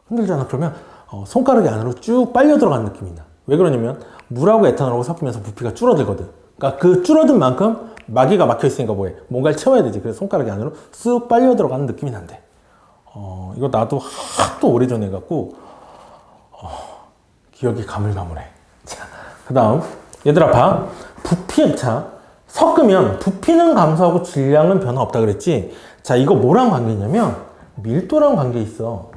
흔들잖아. 그러면 손가락이 안으로 쭉 빨려 들어가는 느낌이 나. 왜 그러냐면 물하고 에탄올하고 섞이면서 부피가 줄어들거든. 그러니까 그 줄어든 만큼 마개가 막혀 있으니까 뭐해? 뭔가를 채워야 되지. 그래서 손가락이 안으로 쓱 빨려 들어가는 느낌이 난대. 이거 나도 하도 오래전에 해갖고 기억이 가물가물해. 자, 그 다음 얘들아 봐. 섞으면 부피는 감소하고 질량은 변화 없다 그랬지. 자, 이거 뭐랑 관계 있냐면 밀도랑 관계 있어.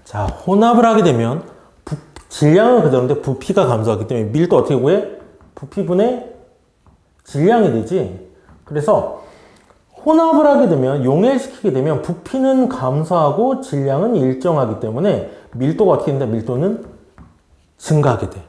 자, 혼합을 하게 되면 질량은 그대로인데 부피가 감소하기 때문에 밀도 어떻게 구해? 부피분의 질량이 되지. 그래서 혼합을 하게 되면, 용해시키게 되면 부피는 감소하고 질량은 일정하기 때문에 밀도가 어떻게 된다? 밀도는 증가하게 돼.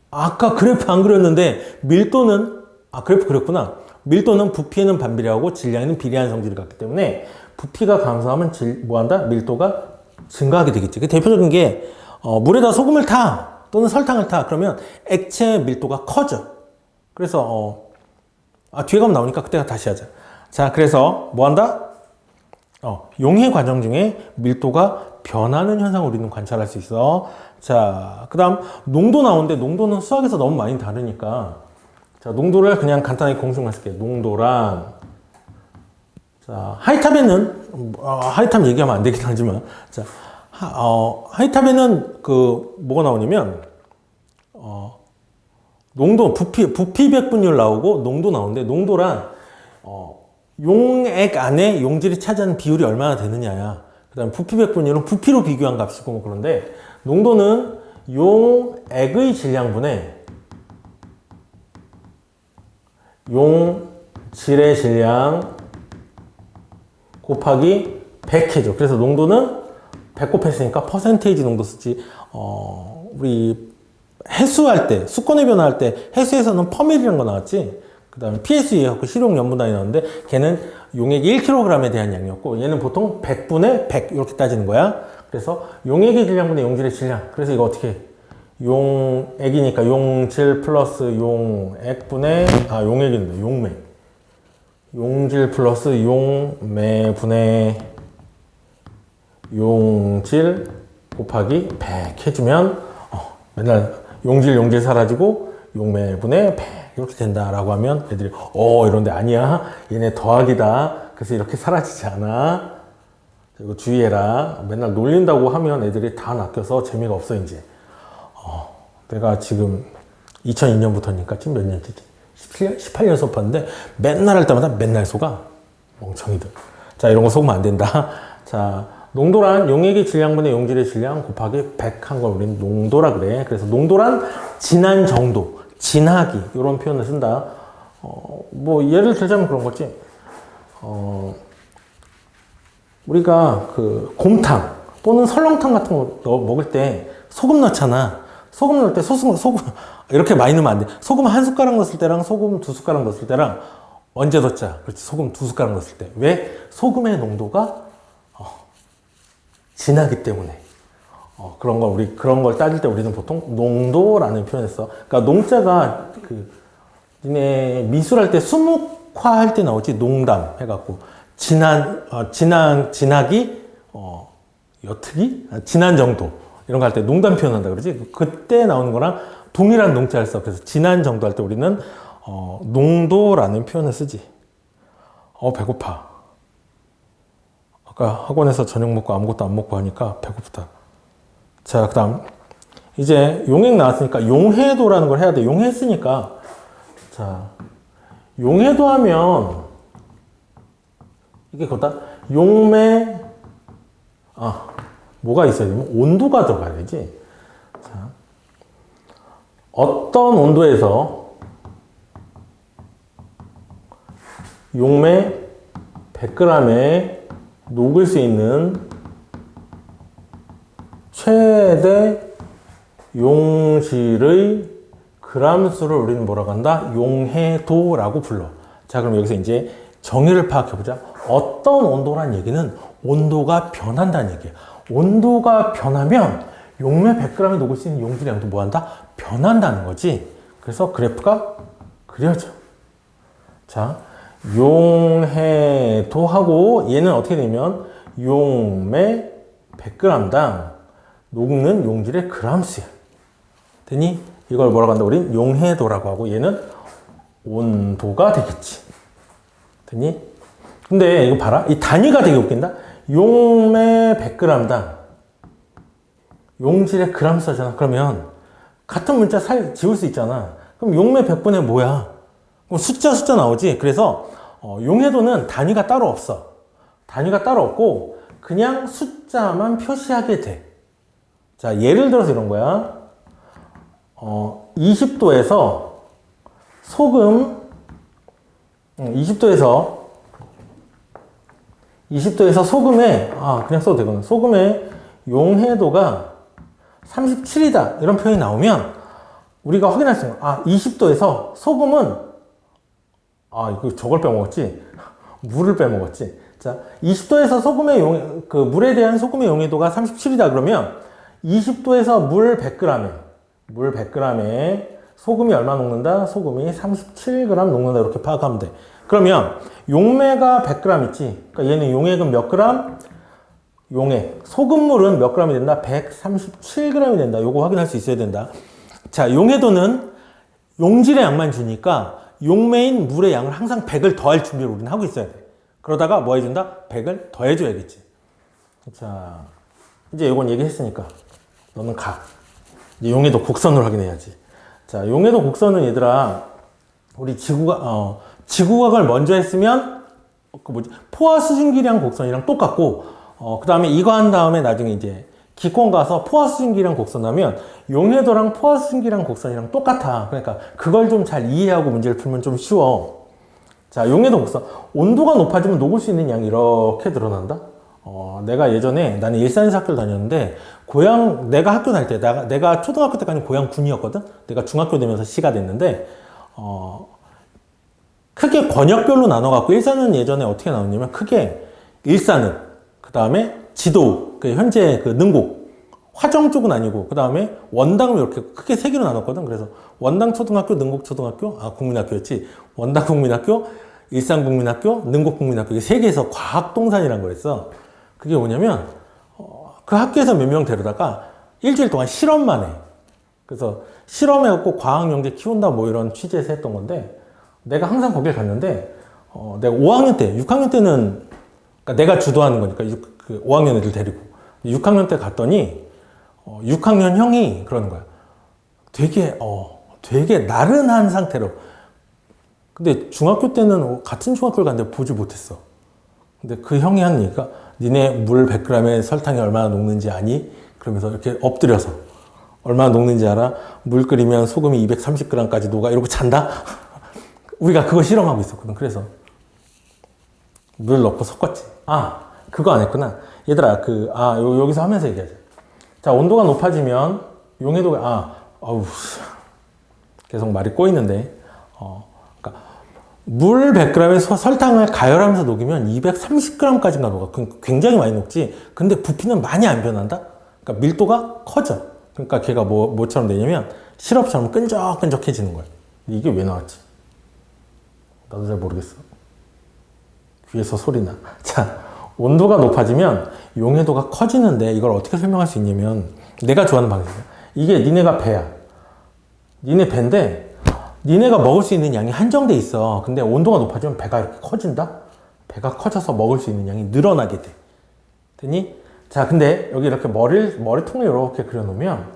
아까 그래프 안 그렸는데 밀도는, 그래프 그렸구나. 밀도는 부피에는 반비례하고 질량에는 비례한 성질을 갖기 때문에 부피가 감소하면 뭐한다? 밀도가 증가하게 되겠지. 그 대표적인 게 물에다 소금을 타 또는 설탕을 타. 그러면 액체 밀도가 커져. 그래서 뒤에 가면 나오니까 그때가 다시 하자. 자, 그래서 뭐 한다? 용해 과정 중에 밀도가 변하는 현상을 우리는 관찰할 수 있어. 자, 그 다음 농도 나오는데 농도는 수학에서 너무 많이 다르니까, 자, 농도를 그냥 간단하게 공식만 쓸게요. 농도란, 자, 하이탑에는 하이탑 얘기하면 안 되긴 하지만, 자, 하이탑에는 뭐가 나오냐면 농도, 부피 백분율 나오고 농도 나오는데, 농도란 용액 안에 용질이 차지하는 비율이 얼마나 되느냐야. 그 다음에 부피 백분율은 부피로 비교한 값이고 뭐 그런데, 농도는 용액의 질량분의 용질의 질량 곱하기 100해줘. 그래서 농도는 100 곱했으니까 퍼센테이지 농도 쓰지. 우리 해수할 때, 수권의 변화할 때 해수에서는 퍼밀이라는 거 나왔지. 그 다음에 PSE하고 실용 연분단이 나왔는데, 걔는 용액이 1kg에 대한 양이었고, 얘는 보통 100분의 100 이렇게 따지는 거야. 그래서 용액의 질량분의 용질의 질량. 그래서 이거 어떻게 해? 용액이니까 용질 플러스 용액분의, 용액인데 용매. 용질 플러스 용매분의 용질 곱하기 100 해주면 맨날 용질 사라지고 용매분의 100 이렇게 된다라고 하면 애들이 이런데 아니야, 얘네 더하기다, 그래서 이렇게 사라지지 않아, 이거 주의해라. 맨날 놀린다고 하면 애들이 다 낚여서 재미가 없어. 이제 내가 지금 2002년부터니까 지금 몇 년째지? 18년 수업하는데 맨날 할 때마다 맨날 속아. 멍청이들. 자, 이런 거 속으면 안 된다. 자, 농도란 용액의 질량분의 용질의 질량 곱하기 100 한 걸 우리는 농도라 그래. 그래서 농도란 진한 정도, 진하기 이런 표현을 쓴다. 뭐 예를 들자면 그런 거지. 우리가 그 곰탕 또는 설렁탕 같은 거 먹을 때 소금 넣잖아. 소금 넣을 때 소금 이렇게 많이 넣으면 안 돼. 소금 한 숟가락 넣었을 때랑 소금 두 숟가락 넣었을 때랑 언제 넣자? 그렇지. 소금 두 숟가락 넣었을 때. 왜? 소금의 농도가 진하기 때문에. 그런 걸 따질 때 우리는 보통 농도라는 표현을 써. 그러니까 농자가 니네 미술할 때 수묵화 할 때 나오지. 농담 해갖고. 진하기, 옅기? 진한 정도. 이런 거 할 때 농담 표현한다 그러지. 그때 나오는 거랑 동일한 농자를 써. 그래서 진한 정도 할 때 우리는, 농도라는 표현을 쓰지. 배고파. 아까 학원에서 저녁 먹고 아무것도 안 먹고 하니까 배고프다. 자, 그 다음. 이제 용액 나왔으니까 용해도라는 걸 해야 돼. 용했으니까. 자, 용해도 하면, 이게 그거다. 용매, 뭐가 있어야 되면 온도가 들어가야 되지. 자, 어떤 온도에서 용매 100g에 녹을 수 있는 최대 용질의 그람수를 우리는 뭐라고 한다? 용해도라고 불러. 자, 그럼 여기서 이제 정의를 파악해보자. 어떤 온도란 얘기는 온도가 변한다는 얘기야. 온도가 변하면 용매 100g에 녹을 수 있는 용질의 양도 뭐한다? 변한다는 거지. 그래서 그래프가 그려져. 자, 용해도하고 얘는 어떻게 되면 용매 100g당 녹는 용질의 그람수야. 되니 이걸 뭐라고 한다? 우린 용해도라고 하고 얘는 온도가 되겠지. 되니? 근데 이거 봐라. 이 단위가 되게 웃긴다. 용매 100g당 용질의 그람수잖아. 그러면 같은 문자 지울 수 있잖아. 그럼 용매 100분의 뭐야? 그럼 숫자 나오지. 그래서 용해도는 단위가 따로 없어. 단위가 따로 없고 그냥 숫자만 표시하게 돼. 자, 예를 들어서 이런 거야. 20도에서 소금 20도에서 소금에 그냥 써도 되거든. 소금의 용해도가 37이다 이런 표현이 나오면 우리가 확인할 수 있는 20도에서 소금은 이거 저걸 빼먹었지. 물을 빼먹었지. 자, 20도에서 소금의 물에 대한 소금의 용해도가 37이다 그러면 20도에서 물 100g에 소금이 얼마 녹는다? 소금이 37g 녹는다. 이렇게 파악하면 돼. 그러면 용매가 100g 있지. 그러니까 얘는 용액은 몇 그램? 용액. 소금물은 몇 g이 된다? 137g이 된다. 요거 확인할 수 있어야 된다. 자, 용해도는 용질의 양만 주니까 용매인 물의 양을 항상 100을 더할 준비를 우리는 하고 있어야 돼. 그러다가 뭐 해준다? 100을 더해줘야겠지. 자, 이제 이건 얘기했으니까 너는 가. 이제 용해도 곡선으로 확인해야지. 자, 용해도 곡선은 얘들아, 우리 지구각을 먼저 했으면 포화 수증기량 곡선이랑 똑같고, 그 다음에 이거 한 다음에 나중에 이제 기권 가서 포화 수증기량 곡선 하면 용해도랑 포화 수증기량 곡선이랑 똑같아. 그러니까 그걸 좀 잘 이해하고 문제를 풀면 좀 쉬워. 자, 용해도 곡선. 온도가 높아지면 녹을 수 있는 양이 이렇게 늘어난다. 내가 예전에 나는 일산에서 학교를 다녔는데 내가 학교 다닐 때 내가 초등학교 때까지 고향 군이었거든. 내가 중학교 되면서 시가 됐는데 크게 권역별로 나눠갖고 일산은 예전에 어떻게 나눴냐면 크게 일산은 그 다음에 지도 현재 능곡 화정 쪽은 아니고 그 다음에 원당을 이렇게 크게 세 개로 나눴거든. 그래서 원당 초등학교, 능곡 초등학교, 국민학교였지. 원당 국민학교, 일산 국민학교, 능곡 국민학교 이게 세 개에서 과학동산이라는 걸 했어. 그게 뭐냐면 그 학교에서 몇 명 데려다가 일주일 동안 실험만 해. 그래서 실험해갖고 과학영재 키운다 뭐 이런 취지에서 했던 건데 내가 항상 거길 갔는데 내가 5학년 때, 6학년 때는 그러니까 내가 주도하는 거니까 5학년 애들 데리고 6학년 때 갔더니 6학년 형이 그러는 거야. 되게 나른한 상태로. 근데 중학교 때는 같은 중학교를 갔는데 보지 못했어. 근데 그 형이 한 얘기가 니네 물 100g에 설탕이 얼마나 녹는지 아니? 그러면서 이렇게 엎드려서 얼마나 녹는지 알아? 물 끓이면 소금이 230g까지 녹아. 이러고 잔다? 우리가 그거 실험하고 있었거든. 그래서 물 넣고 섞었지. 아, 그거 안 했구나. 얘들아, 여기서 하면서 얘기하자. 자, 온도가 높아지면 용해도가, 계속 말이 꼬이는데, 그러니까 물 100g에 설탕을 가열하면서 녹이면 230g까지가 녹아. 굉장히 많이 녹지. 근데 부피는 많이 안 변한다? 그러니까 밀도가 커져. 그러니까 걔가 뭐처럼 되냐면 시럽처럼 끈적끈적해지는 거야. 이게 왜 나왔지? 나도 잘 모르겠어. 귀에서 소리나. 자, 온도가 높아지면 용해도가 커지는데 이걸 어떻게 설명할 수 있냐면 내가 좋아하는 방식이야. 이게 니네가 배야. 니네 배인데 니네가 먹을 수 있는 양이 한정돼 있어. 근데 온도가 높아지면 배가 이렇게 커진다? 배가 커져서 먹을 수 있는 양이 늘어나게 돼. 되니? 자, 근데 여기 이렇게 머리통을 이렇게 그려놓으면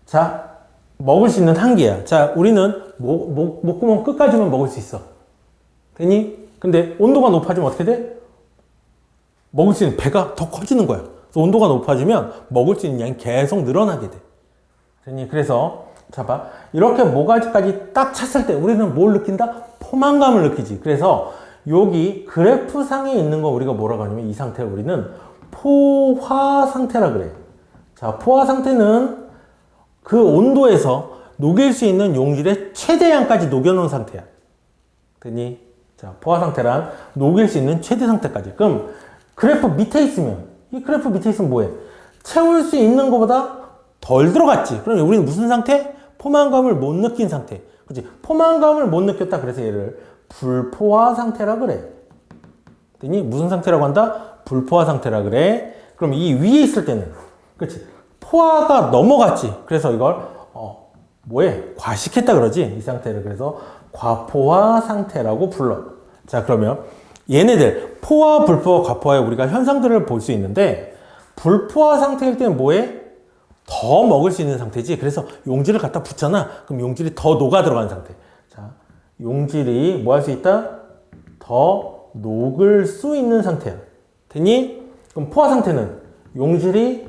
자, 먹을 수 있는 한계야. 자, 우리는 목구멍 끝까지만 먹을 수 있어. 되니? 근데 온도가 높아지면 어떻게 돼? 먹을 수 있는 배가 더 커지는 거야. 그래서 온도가 높아지면 먹을 수 있는 양이 계속 늘어나게 돼. 되니? 그래서 자, 봐. 이렇게 모가지까지 딱 찼을 때 우리는 뭘 느낀다? 포만감을 느끼지. 그래서 여기 그래프상에 있는 거 우리가 뭐라고 하냐면 이 상태를 우리는 포화 상태라 그래. 자, 포화 상태는 그 온도에서 녹일 수 있는 용질의 최대량까지 녹여놓은 상태야. 되니? 자, 포화 상태란 녹일 수 있는 최대 상태까지. 그럼 그래프 밑에 있으면, 이 그래프 밑에 있으면 뭐해? 채울 수 있는 것보다 덜 들어갔지. 그럼 우리는 무슨 상태? 포만감을 못 느낀 상태. 그치? 포만감을 못 느꼈다. 그래서 얘를 불포화 상태라 그래. 되니? 무슨 상태라고 한다? 불포화 상태라 그래. 그럼 이 위에 있을 때는, 그치? 포화가 넘어갔지. 그래서 이걸, 뭐해? 과식했다 그러지? 이 상태를. 그래서 과포화 상태라고 불러. 자, 그러면 얘네들, 포화, 불포화, 과포화의 우리가 현상들을 볼 수 있는데, 불포화 상태일 때는 뭐해? 더 먹을 수 있는 상태지. 그래서 용질을 갖다 붓잖아. 그럼 용질이 더 녹아 들어가는 상태. 자, 용질이 뭐 할 수 있다? 더 녹을 수 있는 상태야. 되니? 그럼 포화 상태는 용질이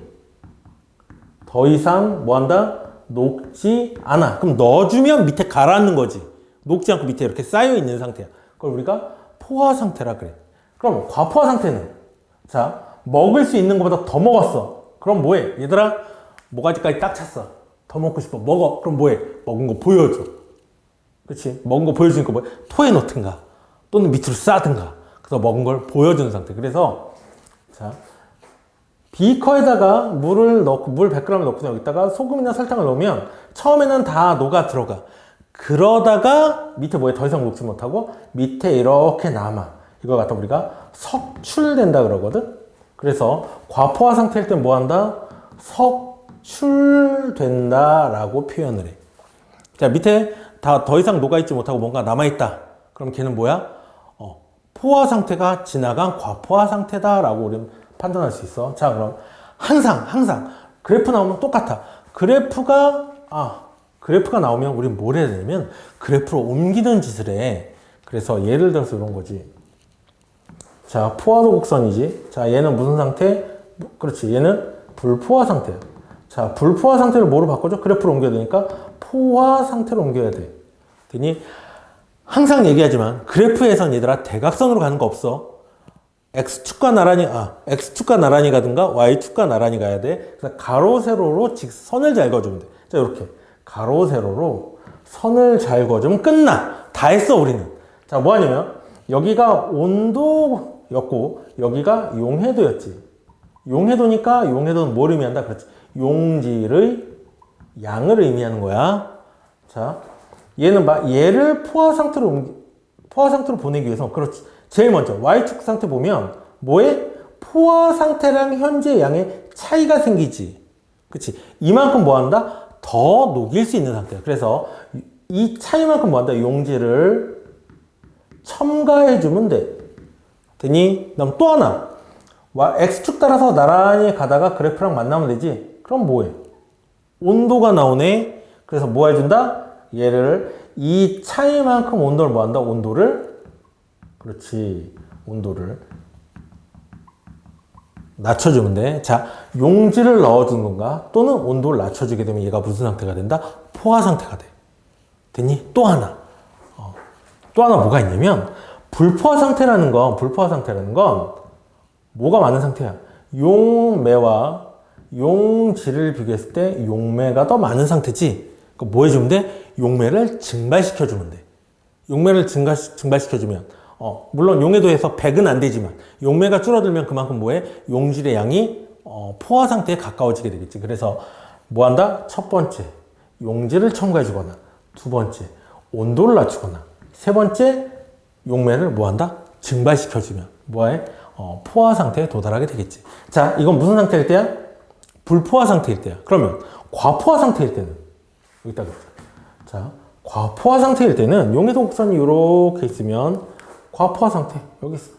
더 이상 뭐 한다? 녹지 않아. 그럼 넣어주면 밑에 가라앉는 거지. 녹지 않고 밑에 이렇게 쌓여 있는 상태야. 그걸 우리가 포화 상태라 그래. 그럼 과포화 상태는? 자, 먹을 수 있는 것보다 더 먹었어. 그럼 뭐해? 얘들아, 모가지까지 딱 찼어. 더 먹고 싶어. 먹어. 그럼 뭐해? 먹은 거 보여줘. 그렇지? 먹은 거 보여주니까 뭐해? 토해 놓든가 또는 밑으로 싸든가. 그래서 먹은 걸 보여주는 상태. 그래서 자, 비커에다가 물 100g 넣고 여기다가 소금이나 설탕을 넣으면 처음에는 다 녹아 들어가. 그러다가 밑에 뭐해? 더 이상 녹지 못하고 밑에 이렇게 남아. 이걸 갖다 우리가 석출된다 그러거든. 그래서 과포화 상태일 때 뭐 한다? 석출된다라고 표현을 해. 자, 밑에 다 더 이상 녹아있지 못하고 뭔가 남아있다. 그럼 걔는 뭐야? 포화 상태가 지나간 과포화 상태다라고 우리는 판단할 수 있어. 자, 그럼 항상 그래프 나오면 똑같아. 그래프가 나오면 우리는 뭘 해야 되냐면 그래프로 옮기는 짓을 해. 그래서 예를 들어서 이런 거지. 자, 포화도 곡선이지. 자, 얘는 무슨 상태? 그렇지. 얘는 불포화 상태야. 자, 불포화 상태를 뭐로 바꿔줘? 그래프로 옮겨야 되니까 포화 상태로 옮겨야 돼. 되니? 항상 얘기하지만 그래프에선 얘들아 대각선으로 가는 거 없어. X축과 나란히 가든가 Y축과 나란히 가야 돼. 그래서 가로 세로로 선을 잘 그어주면 돼. 자, 이렇게 가로 세로로 선을 잘 그어주면 끝나. 다 했어 우리는. 자, 뭐 하냐면 여기가 온도였고 여기가 용해도였지. 용해도니까 용해도는 뭘 의미한다? 그렇지. 용질의 양을 의미하는 거야. 자, 얘를 포화 상태로 보내기 위해서, 그렇지. 제일 먼저 Y축 상태 보면 뭐해? 포화 상태랑 현재 양의 차이가 생기지. 그치? 이만큼 뭐 한다? 더 녹일 수 있는 상태야. 그래서 이 차이만큼 뭐 한다? 용질을 첨가해주면 돼. 되니? 그다음 또 하나. X축 따라서 나란히 가다가 그래프랑 만나면 되지. 그럼 뭐해? 온도가 나오네. 그래서 뭐 해준다? 얘를 이 차이만큼 온도를 뭐 한다? 온도를 낮춰주면 돼. 자, 용질을 넣어준 건가? 또는 온도를 낮춰주게 되면 얘가 무슨 상태가 된다? 포화 상태가 돼. 됐니? 또 하나. 또 하나 뭐가 있냐면, 불포화 상태라는 건 뭐가 많은 상태야? 용매와 용질을 비교했을 때 용매가 더 많은 상태지. 그러니까 뭐 해주면 돼? 용매를 증발시켜주면 돼. 용매를 증발시켜주면, 물론 용해도에서 100은 안 되지만, 용매가 줄어들면 그만큼 뭐해? 용질의 양이, 포화 상태에 가까워지게 되겠지. 그래서 뭐 한다? 첫 번째, 용질을 첨가해주거나, 두 번째, 온도를 낮추거나, 세 번째, 용매를 뭐 한다? 증발시켜주면, 뭐해? 포화 상태에 도달하게 되겠지. 자, 이건 무슨 상태일 때야? 불포화 상태일 때야. 그러면, 과포화 상태일 때는, 여기다 그러자. 자, 과포화 상태일 때는 용해도 곡선이 이렇게 있으면 과포화 상태 여기 있어.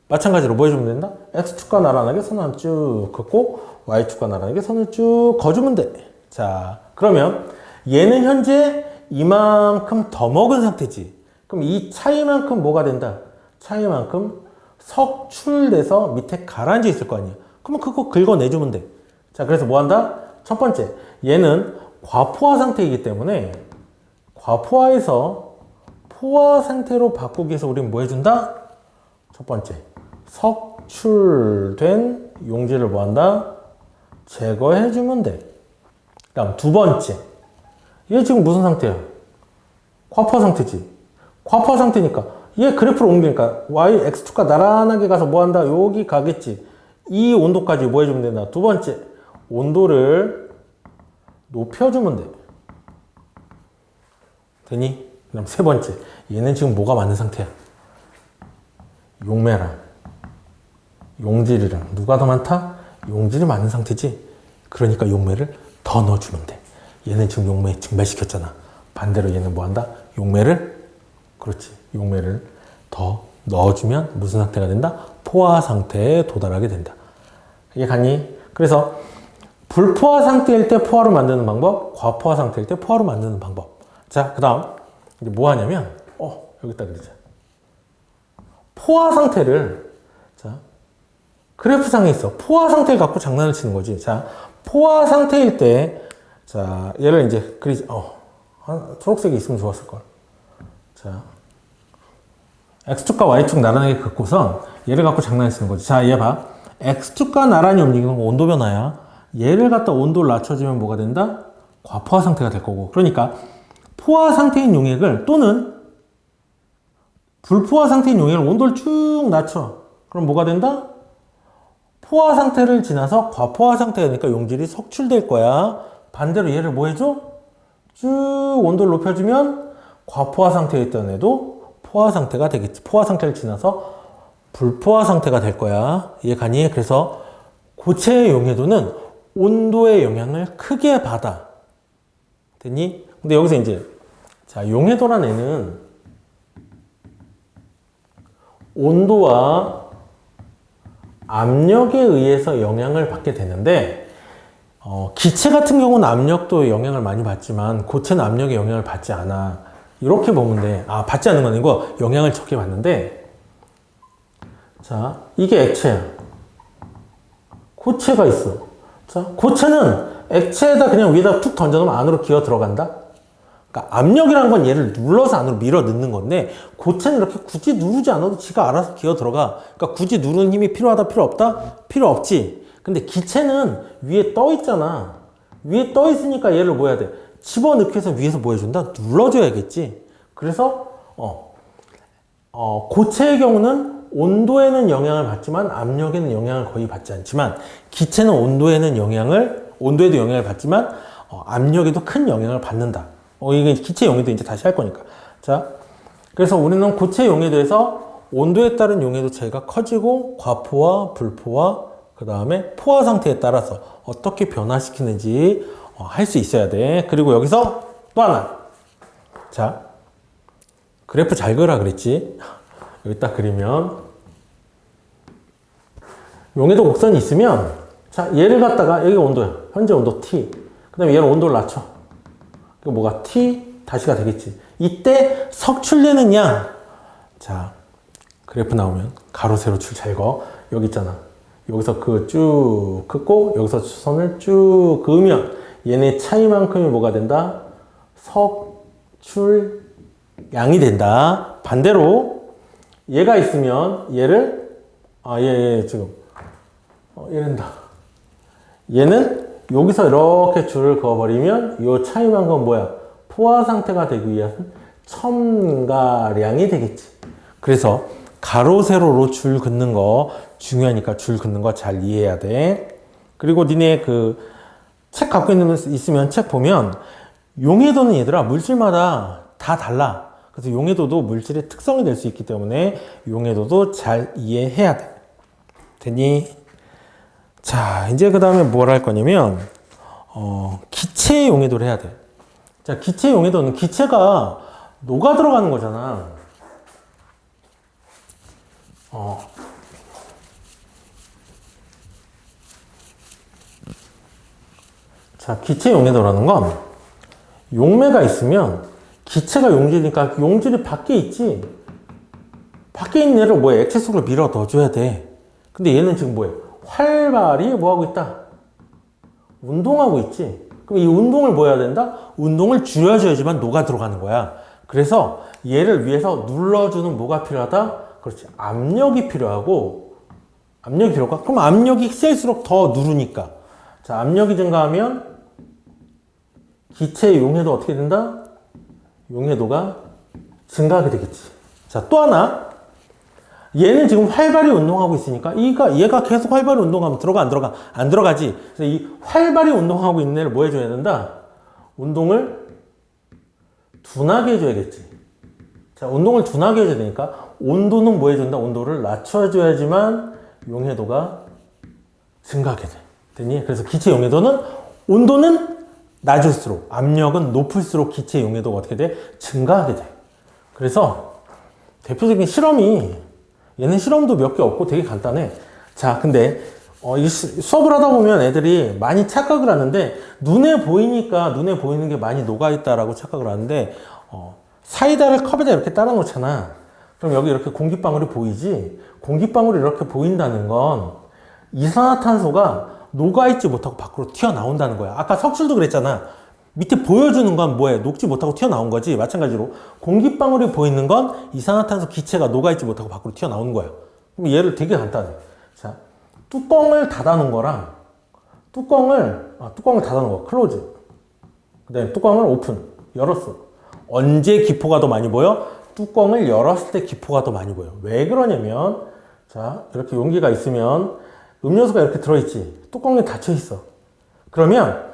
마찬가지로 뭐 해주면 된다? X축과 나란하게 선을 한번 쭉 긋고 Y축과 나란하게 선을 쭉 그어주면 돼. 자, 그러면 얘는 현재 이만큼 더 먹은 상태지. 그럼 이 차이만큼 뭐가 된다? 차이만큼 석출돼서 밑에 가라앉아 있을 거 아니야. 그러면 그거 긁어내주면 돼. 자, 그래서 뭐 한다? 첫 번째, 얘는 과포화 상태이기 때문에 과포화에서 포화 상태로 바꾸기 위해서 우리는 뭐 해준다? 첫 번째, 석출된 용질을 뭐 한다? 제거해주면 돼. 그 다음 두 번째, 얘 지금 무슨 상태야? 과포화 상태지. 과포화 상태니까 얘 그래프를 옮기니까 Y, X축과 나란하게 가서 뭐 한다? 여기 가겠지. 이 온도까지 뭐 해주면 된다? 두 번째, 온도를 높여주면 돼. 되니? 그럼 세 번째, 얘는 지금 뭐가 많은 상태야? 용매랑 용질이랑 누가 더 많다? 용질이 많은 상태지. 그러니까 용매를 더 넣어주면 돼. 얘는 지금 용매 증발시켰잖아. 반대로 얘는 뭐 한다? 용매를, 그렇지, 용매를 더 넣어주면 무슨 상태가 된다? 포화 상태에 도달하게 된다. 이게 갔니? 그래서 불포화 상태일 때 포화로 만드는 방법, 과포화 상태일 때 포화로 만드는 방법. 자, 그 다음 이제 뭐 하냐면, 여기다 그리자. 포화 상태를, 자, 그래프상에 있어. 포화 상태를 갖고 장난을 치는 거지. 자, 포화 상태일 때, 자, 얘를 이제 그리자. 초록색이 있으면 좋았을걸. 자, X축과 Y축 나란하게 긋고선 얘를 갖고 장난을 치는 거지. 자, 얘 봐. X축과 나란히 움직이는 건 온도 변화야. 얘를 갖다 온도를 낮춰주면 뭐가 된다? 과포화 상태가 될 거고. 그러니까 포화 상태인 용액을 또는 불포화 상태인 용액을 온도를 쭉 낮춰. 그럼 뭐가 된다? 포화 상태를 지나서 과포화 상태가 되니까 용질이 석출될 거야. 반대로 얘를 뭐 해줘? 쭉 온도를 높여주면 과포화 상태에 있던 애도 포화 상태가 되겠지. 포화 상태를 지나서 불포화 상태가 될 거야. 이해가니? 그래서 고체의 용해도는 온도의 영향을 크게 받아. 됐니? 근데 여기서 이제, 자, 용해도란 애는 온도와 압력에 의해서 영향을 받게 되는데, 기체 같은 경우는 압력도 영향을 많이 받지만 고체는 압력에 영향을 받지 않아. 이렇게 보면 돼. 받지 않는 건 아니고 영향을 적게 받는데, 자, 이게 액체야. 고체가 있어. 자, 고체는 액체에다 그냥 위에다 툭 던져놓으면 안으로 기어 들어간다? 그러니까 압력이라는 건 얘를 눌러서 안으로 밀어 넣는 건데, 고체는 이렇게 굳이 누르지 않아도 지가 알아서 기어 들어가. 그러니까 굳이 누르는 힘이 필요하다, 필요 없다? 필요 없지. 근데 기체는 위에 떠 있잖아. 위에 떠 있으니까 얘를 뭐 해야 돼? 집어넣기 위해서 위에서 뭐 해준다? 눌러줘야겠지. 그래서, 고체의 경우는 온도에는 영향을 받지만 압력에는 영향을 거의 받지 않지만, 기체는 온도에도 영향을 받지만 압력에도 큰 영향을 받는다. 이게 기체 용해도 이제 다시 할 거니까. 자, 그래서 우리는 고체 용해도에서 온도에 따른 용해도 차이가 커지고 과포화, 불포화, 그 다음에 포화 상태에 따라서 어떻게 변화시키는지 할 수 있어야 돼. 그리고 여기서 또 하나. 자, 그래프 잘 그려라 그랬지? 여기 딱 그리면 용해도 곡선이 있으면, 자, 얘를 갖다가, 여기 온도야. 현재 온도 T. 그 다음에 얘를 온도를 낮춰. 그 뭐가 T 다시가 되겠지. 이때 석출되는 양. 자, 그래프 나오면 가로 세로 줄 잘 그어. 여기 있잖아. 여기서 그 쭉 긋고 여기서 선을 쭉 그으면 얘네 차이만큼이 뭐가 된다? 석출량이 된다. 반대로 얘가 있으면 얘를 얘 지금 얘는다. 얘는 여기서 이렇게 줄을 그어버리면 이 차이만큼 뭐야? 포화 상태가 되기 위한 첨가량이 되겠지. 그래서 가로 세로로 줄 긋는 거 중요하니까 줄 긋는 거 잘 이해해야 돼. 그리고 니네 그 책 갖고 있으면 책 보면 용해도는 얘들아 물질마다 다 달라. 그래서 용해도도 물질의 특성이 될 수 있기 때문에 용해도도 잘 이해해야 돼. 됐니? 자, 이제 그 다음에 뭘 할 거냐면 기체 용해도를 해야 돼. 자, 기체 용해도는 기체가 녹아 들어가는 거잖아. 자, 기체 용해도라는 건 용매가 있으면 기체가 용질이니까 용질이 밖에 있지. 밖에 있는 얘를 뭐야? 액체 속으로 밀어 넣어줘야 돼. 근데 얘는 지금 뭐야? 활발히 뭐하고 있다? 운동하고 있지. 그럼 이 운동을 뭐 해야 된다? 운동을 줄여줘야지만 녹아 들어가는 거야. 그래서 얘를 위해서 눌러주는 뭐가 필요하다? 그렇지. 압력이 필요하고, 압력이 필요할까? 그럼 압력이 셀수록 더 누르니까. 자, 압력이 증가하면 기체의 용해도 어떻게 된다? 용해도가 증가하게 되겠지. 자, 또 하나. 얘는 지금 활발히 운동하고 있으니까 얘가 계속 활발히 운동하면 들어가 안 들어가? 안 들어가지. 그래서 이 활발히 운동하고 있는 애를 뭐 해줘야 된다? 운동을 둔하게 해줘야겠지. 자, 운동을 둔하게 해줘야 되니까 온도는 뭐 해준다? 온도를 낮춰줘야지만 용해도가 증가하게 돼. 됐니? 그래서 기체 용해도는 온도는 낮을수록 압력은 높을수록 기체 용해도가 어떻게 돼? 증가하게 돼. 그래서 대표적인 실험이 얘는 실험도 몇 개 없고 되게 간단해. 자, 근데 이 수업을 하다 보면 애들이 많이 착각을 하는데 눈에 보이니까 눈에 보이는 게 많이 녹아있다라고 착각을 하는데 사이다를 컵에다 이렇게 따라 놓잖아. 그럼 여기 이렇게 공기방울이 보이지? 공기방울이 이렇게 보인다는 건 이산화탄소가 녹아있지 못하고 밖으로 튀어나온다는 거야. 아까 석출도 그랬잖아. 밑에 보여주는 건 뭐해? 녹지 못하고 튀어나온 거지. 마찬가지로 공기방울이 보이는 건 이산화탄소 기체가 녹아있지 못하고 밖으로 튀어나오는 거야. 그럼 얘를 되게 간단해. 자, 뚜껑을 닫아놓은 거랑 뚜껑을 닫아놓은 거 클로즈. 그 다음에 뚜껑을 오픈 열었어. 언제 기포가 더 많이 보여? 뚜껑을 열었을 때 기포가 더 많이 보여. 왜 그러냐면 자, 이렇게 용기가 있으면 음료수가 이렇게 들어있지. 뚜껑이 닫혀있어. 그러면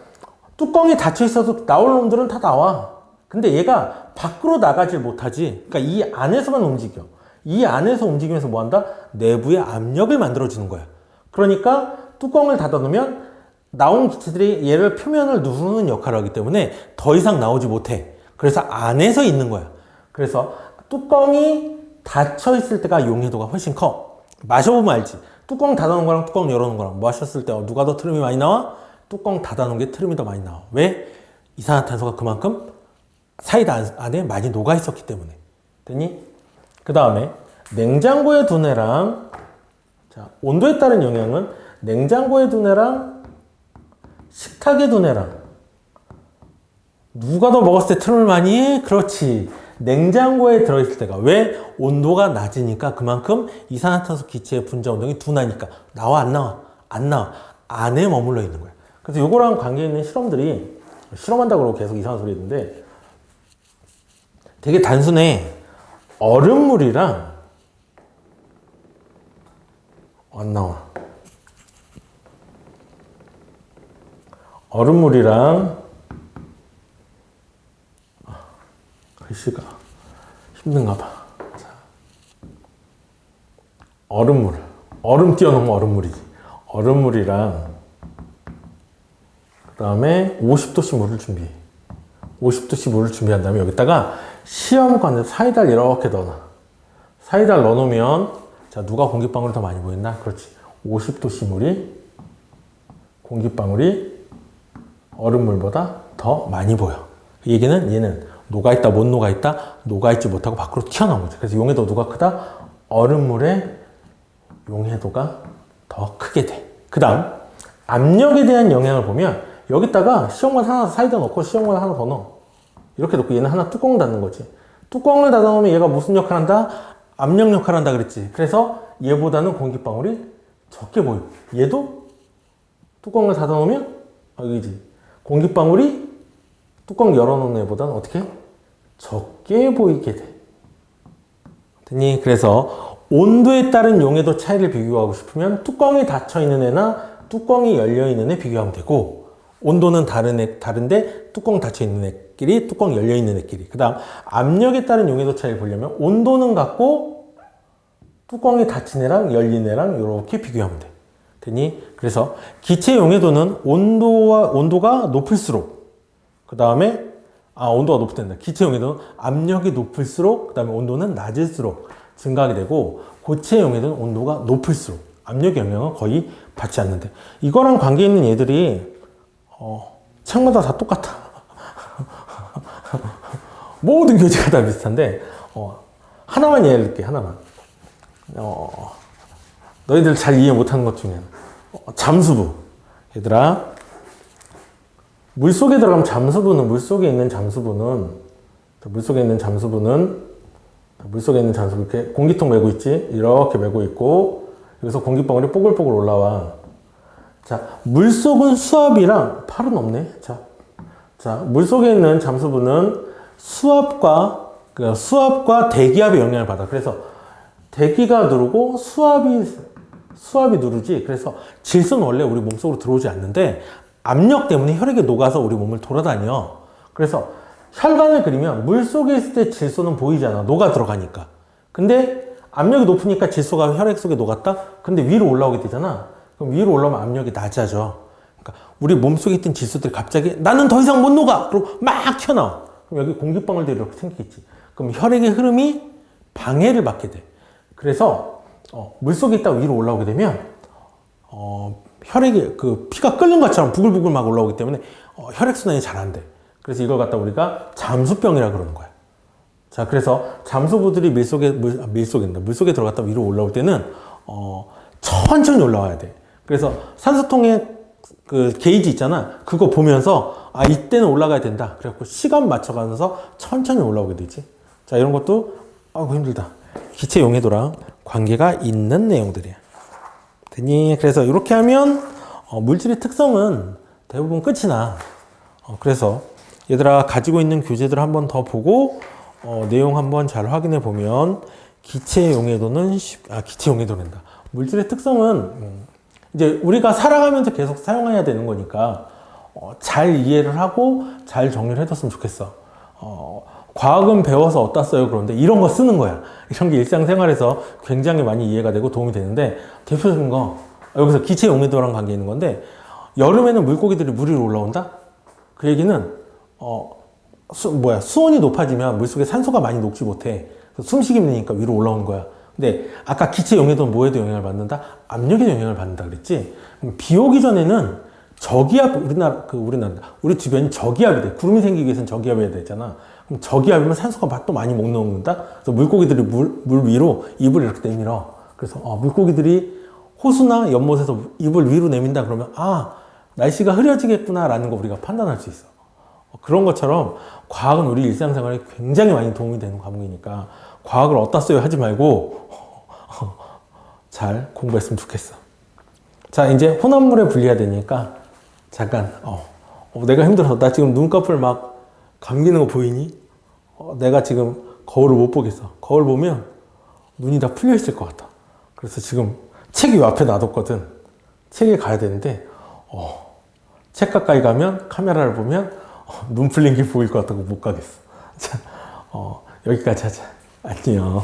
뚜껑이 닫혀있어도 나올 놈들은 다 나와. 근데 얘가 밖으로 나가질 못하지. 그러니까 이 안에서만 움직여. 이 안에서 움직이면서 뭐 한다? 내부의 압력을 만들어주는 거야. 그러니까 뚜껑을 닫아놓으면 나온 기체들이 얘를 표면을 누르는 역할을 하기 때문에 더 이상 나오지 못해. 그래서 안에서 있는 거야. 그래서 뚜껑이 닫혀있을 때가 용해도가 훨씬 커. 마셔보면 알지. 뚜껑 닫아놓은 거랑 뚜껑 열어놓은 거랑 마셨을 때 누가 더 트름이 많이 나와? 뚜껑 닫아놓은 게 트름이 더 많이 나와. 왜? 이산화탄소가 그만큼 사이다 안에 많이 녹아 있었기 때문에. 됐니? 그 다음에 냉장고에 둔 애랑 자, 온도에 따른 영향은 냉장고에 둔 애랑 식탁에 둔 애랑 누가 더 먹었을 때 트름을 많이 해? 그렇지. 냉장고에 들어있을 때가. 왜? 온도가 낮으니까 그만큼 이산화탄소 기체의 분자 운동이 둔하니까. 나와 안 나와? 안 나와. 안에 머물러 있는 거야. 그래서 요거랑 관계 있는 실험들이 실험한다고 그러고 계속 이상한 소리 했는데 되게 단순해. 얼음물이랑 안 나와. 얼음물이랑 글씨가 힘든가 봐. 자, 얼음물. 얼음 띄워놓으면 얼음물이지. 얼음물이랑 그 다음에 50도씨 물을 준비해. 50도씨 물을 준비한 다음에 여기다가 시험관에 사이다를 이렇게 넣어놔. 사이다를 넣어놓으면 자, 누가 공기방울이 더 많이 보였나? 그렇지. 50도씨 물이 공기방울이 얼음물보다 더 많이 보여. 이 얘기는 얘는 녹아있다 못 녹아있다? 녹아있지 못하고 밖으로 튀어나온 거지. 그래서 용해도 누가 크다? 얼음물의 용해도가 더 크게 돼. 그 다음 압력에 대한 영향을 보면 여기다가 시험관 하나 사이다 넣고 시험관 하나 더 넣어. 이렇게 놓고 얘는 하나 뚜껑 닫는 거지. 뚜껑을 닫아놓으면 얘가 무슨 역할을 한다? 압력 역할을 한다 그랬지. 그래서 얘보다는 공기방울이 적게 보여. 얘도 뚜껑을 닫아놓으면 여기지. 공기방울이 뚜껑 열어놓는 애보다는 어떻게? 적게 보이게 돼. 됐니? 그래서 온도에 따른 용해도 차이를 비교하고 싶으면 뚜껑이 닫혀있는 애나 뚜껑이 열려있는 애 비교하면 되고, 온도는 다른데 뚜껑 닫혀있는 애끼리 뚜껑 열려있는 애끼리. 그 다음 압력에 따른 용해도 차이를 보려면 온도는 같고 뚜껑이 닫힌 애랑 열린 애랑 이렇게 비교하면 돼. 됐니? 그래서 기체 용해도는 온도가 높을수록, 그 다음에 온도가 높다. 기체 용해도는 압력이 높을수록, 그 다음에 온도는 낮을수록 증가하게 되고, 고체 용해도는 온도가 높을수록 압력의 영향을 거의 받지 않는데, 이거랑 관계 있는 얘들이 책마다 다 똑같아. 모든 교재가 다 비슷한데, 하나만 이해해 줄게. 하나만. 너희들 잘 이해 못하는 것 중에 잠수부. 얘들아, 물속에 들어가면 물속에 있는 잠수부는 이렇게 공기통 메고 있지? 이렇게 메고 있고, 여기서 공기방울이 뽀글뽀글 올라와. 자, 물속은 수압이랑 팔은 없네. 자, 물속에 있는 잠수부는 수압과 대기압의 영향을 받아. 그래서 대기가 누르고 수압이 누르지. 그래서 질소는 원래 우리 몸속으로 들어오지 않는데 압력 때문에 혈액에 녹아서 우리 몸을 돌아다녀. 그래서 혈관을 그리면 물속에 있을 때 질소는 보이잖아. 녹아 들어가니까. 근데 압력이 높으니까 질소가 혈액 속에 녹았다? 근데 위로 올라오게 되잖아. 그럼 위로 올라오면 압력이 낮아져. 그러니까 우리 몸속에 있던 질소들이 갑자기 나는 더 이상 못 녹아! 그리고 막 튀어나와. 그럼 여기 공기방울들이 이렇게 생기겠지. 그럼 혈액의 흐름이 방해를 받게 돼. 그래서 물속에 있다가 위로 올라오게 되면 혈액이 피가 끓는 것처럼 부글부글 막 올라오기 때문에 혈액순환이 잘 안 돼. 그래서 이걸 갖다 우리가 잠수병이라 그러는 거야. 자, 그래서 잠수부들이 물속에 들어갔다 위로 올라올 때는 천천히 올라와야 돼. 그래서 산소통의 그 게이지 있잖아. 그거 보면서 이때는 올라가야 된다. 그래갖고 시간 맞춰가면서 천천히 올라오게 되지. 자, 이런 것도 힘들다. 기체 용해도랑 관계가 있는 내용들이야. 됐니? 그래서 이렇게 하면 물질의 특성은 대부분 끝이 나. 그래서 얘들아, 가지고 있는 교재들 한번 더 보고 내용 한번 잘 확인해 보면 기체 용해도는 기체 용해도란다. 물질의 특성은 이제 우리가 살아가면서 계속 사용해야 되는 거니까 잘 이해를 하고 잘 정리를 해뒀으면 좋겠어. 과학은 배워서 어디다 써요? 그런데 이런 거 쓰는 거야. 이런 게 일상생활에서 굉장히 많이 이해가 되고 도움이 되는데, 대표적인 거 여기서 기체 용해도랑 관계 있는 건데, 여름에는 물고기들이 물 위로 올라온다? 그 얘기는 수온이 높아지면 물속에 산소가 많이 녹지 못해. 숨쉬기 힘드니까 위로 올라오는 거야. 근데 아까 기체 용해도는 뭐에도 영향을 받는다? 압력에도 영향을 받는다 그랬지? 비 오기 전에는 저기압, 우리 주변이 저기압이 돼. 구름이 생기기 위해서는 저기압이 해야 되잖아. 그럼 저기압이면 산소가 또 많이 못 녹는다? 그래서 물고기들이 물 위로 입을 이렇게 내밀어. 그래서 물고기들이 호수나 연못에서 입을 위로 내민다 그러면 날씨가 흐려지겠구나 라는 거 우리가 판단할 수 있어. 그런 것처럼 과학은 우리 일상생활에 굉장히 많이 도움이 되는 과목이니까 과학을 어디다 써요 하지 말고 잘 공부했으면 좋겠어. 자, 이제 혼합물에 분리해야 되니까 잠깐 내가 힘들어서 나 지금 눈꺼풀 막 감기는 거 보이니? 내가 지금 거울을 못 보겠어. 거울 보면 눈이 다 풀려 있을 것 같아. 그래서 지금 책이 앞에 놔뒀거든. 책에 가야 되는데 책 가까이 가면 카메라를 보면 눈 풀린 게 보일 것 같다고 못 가겠어. 자, 여기까지 하자. 안녕.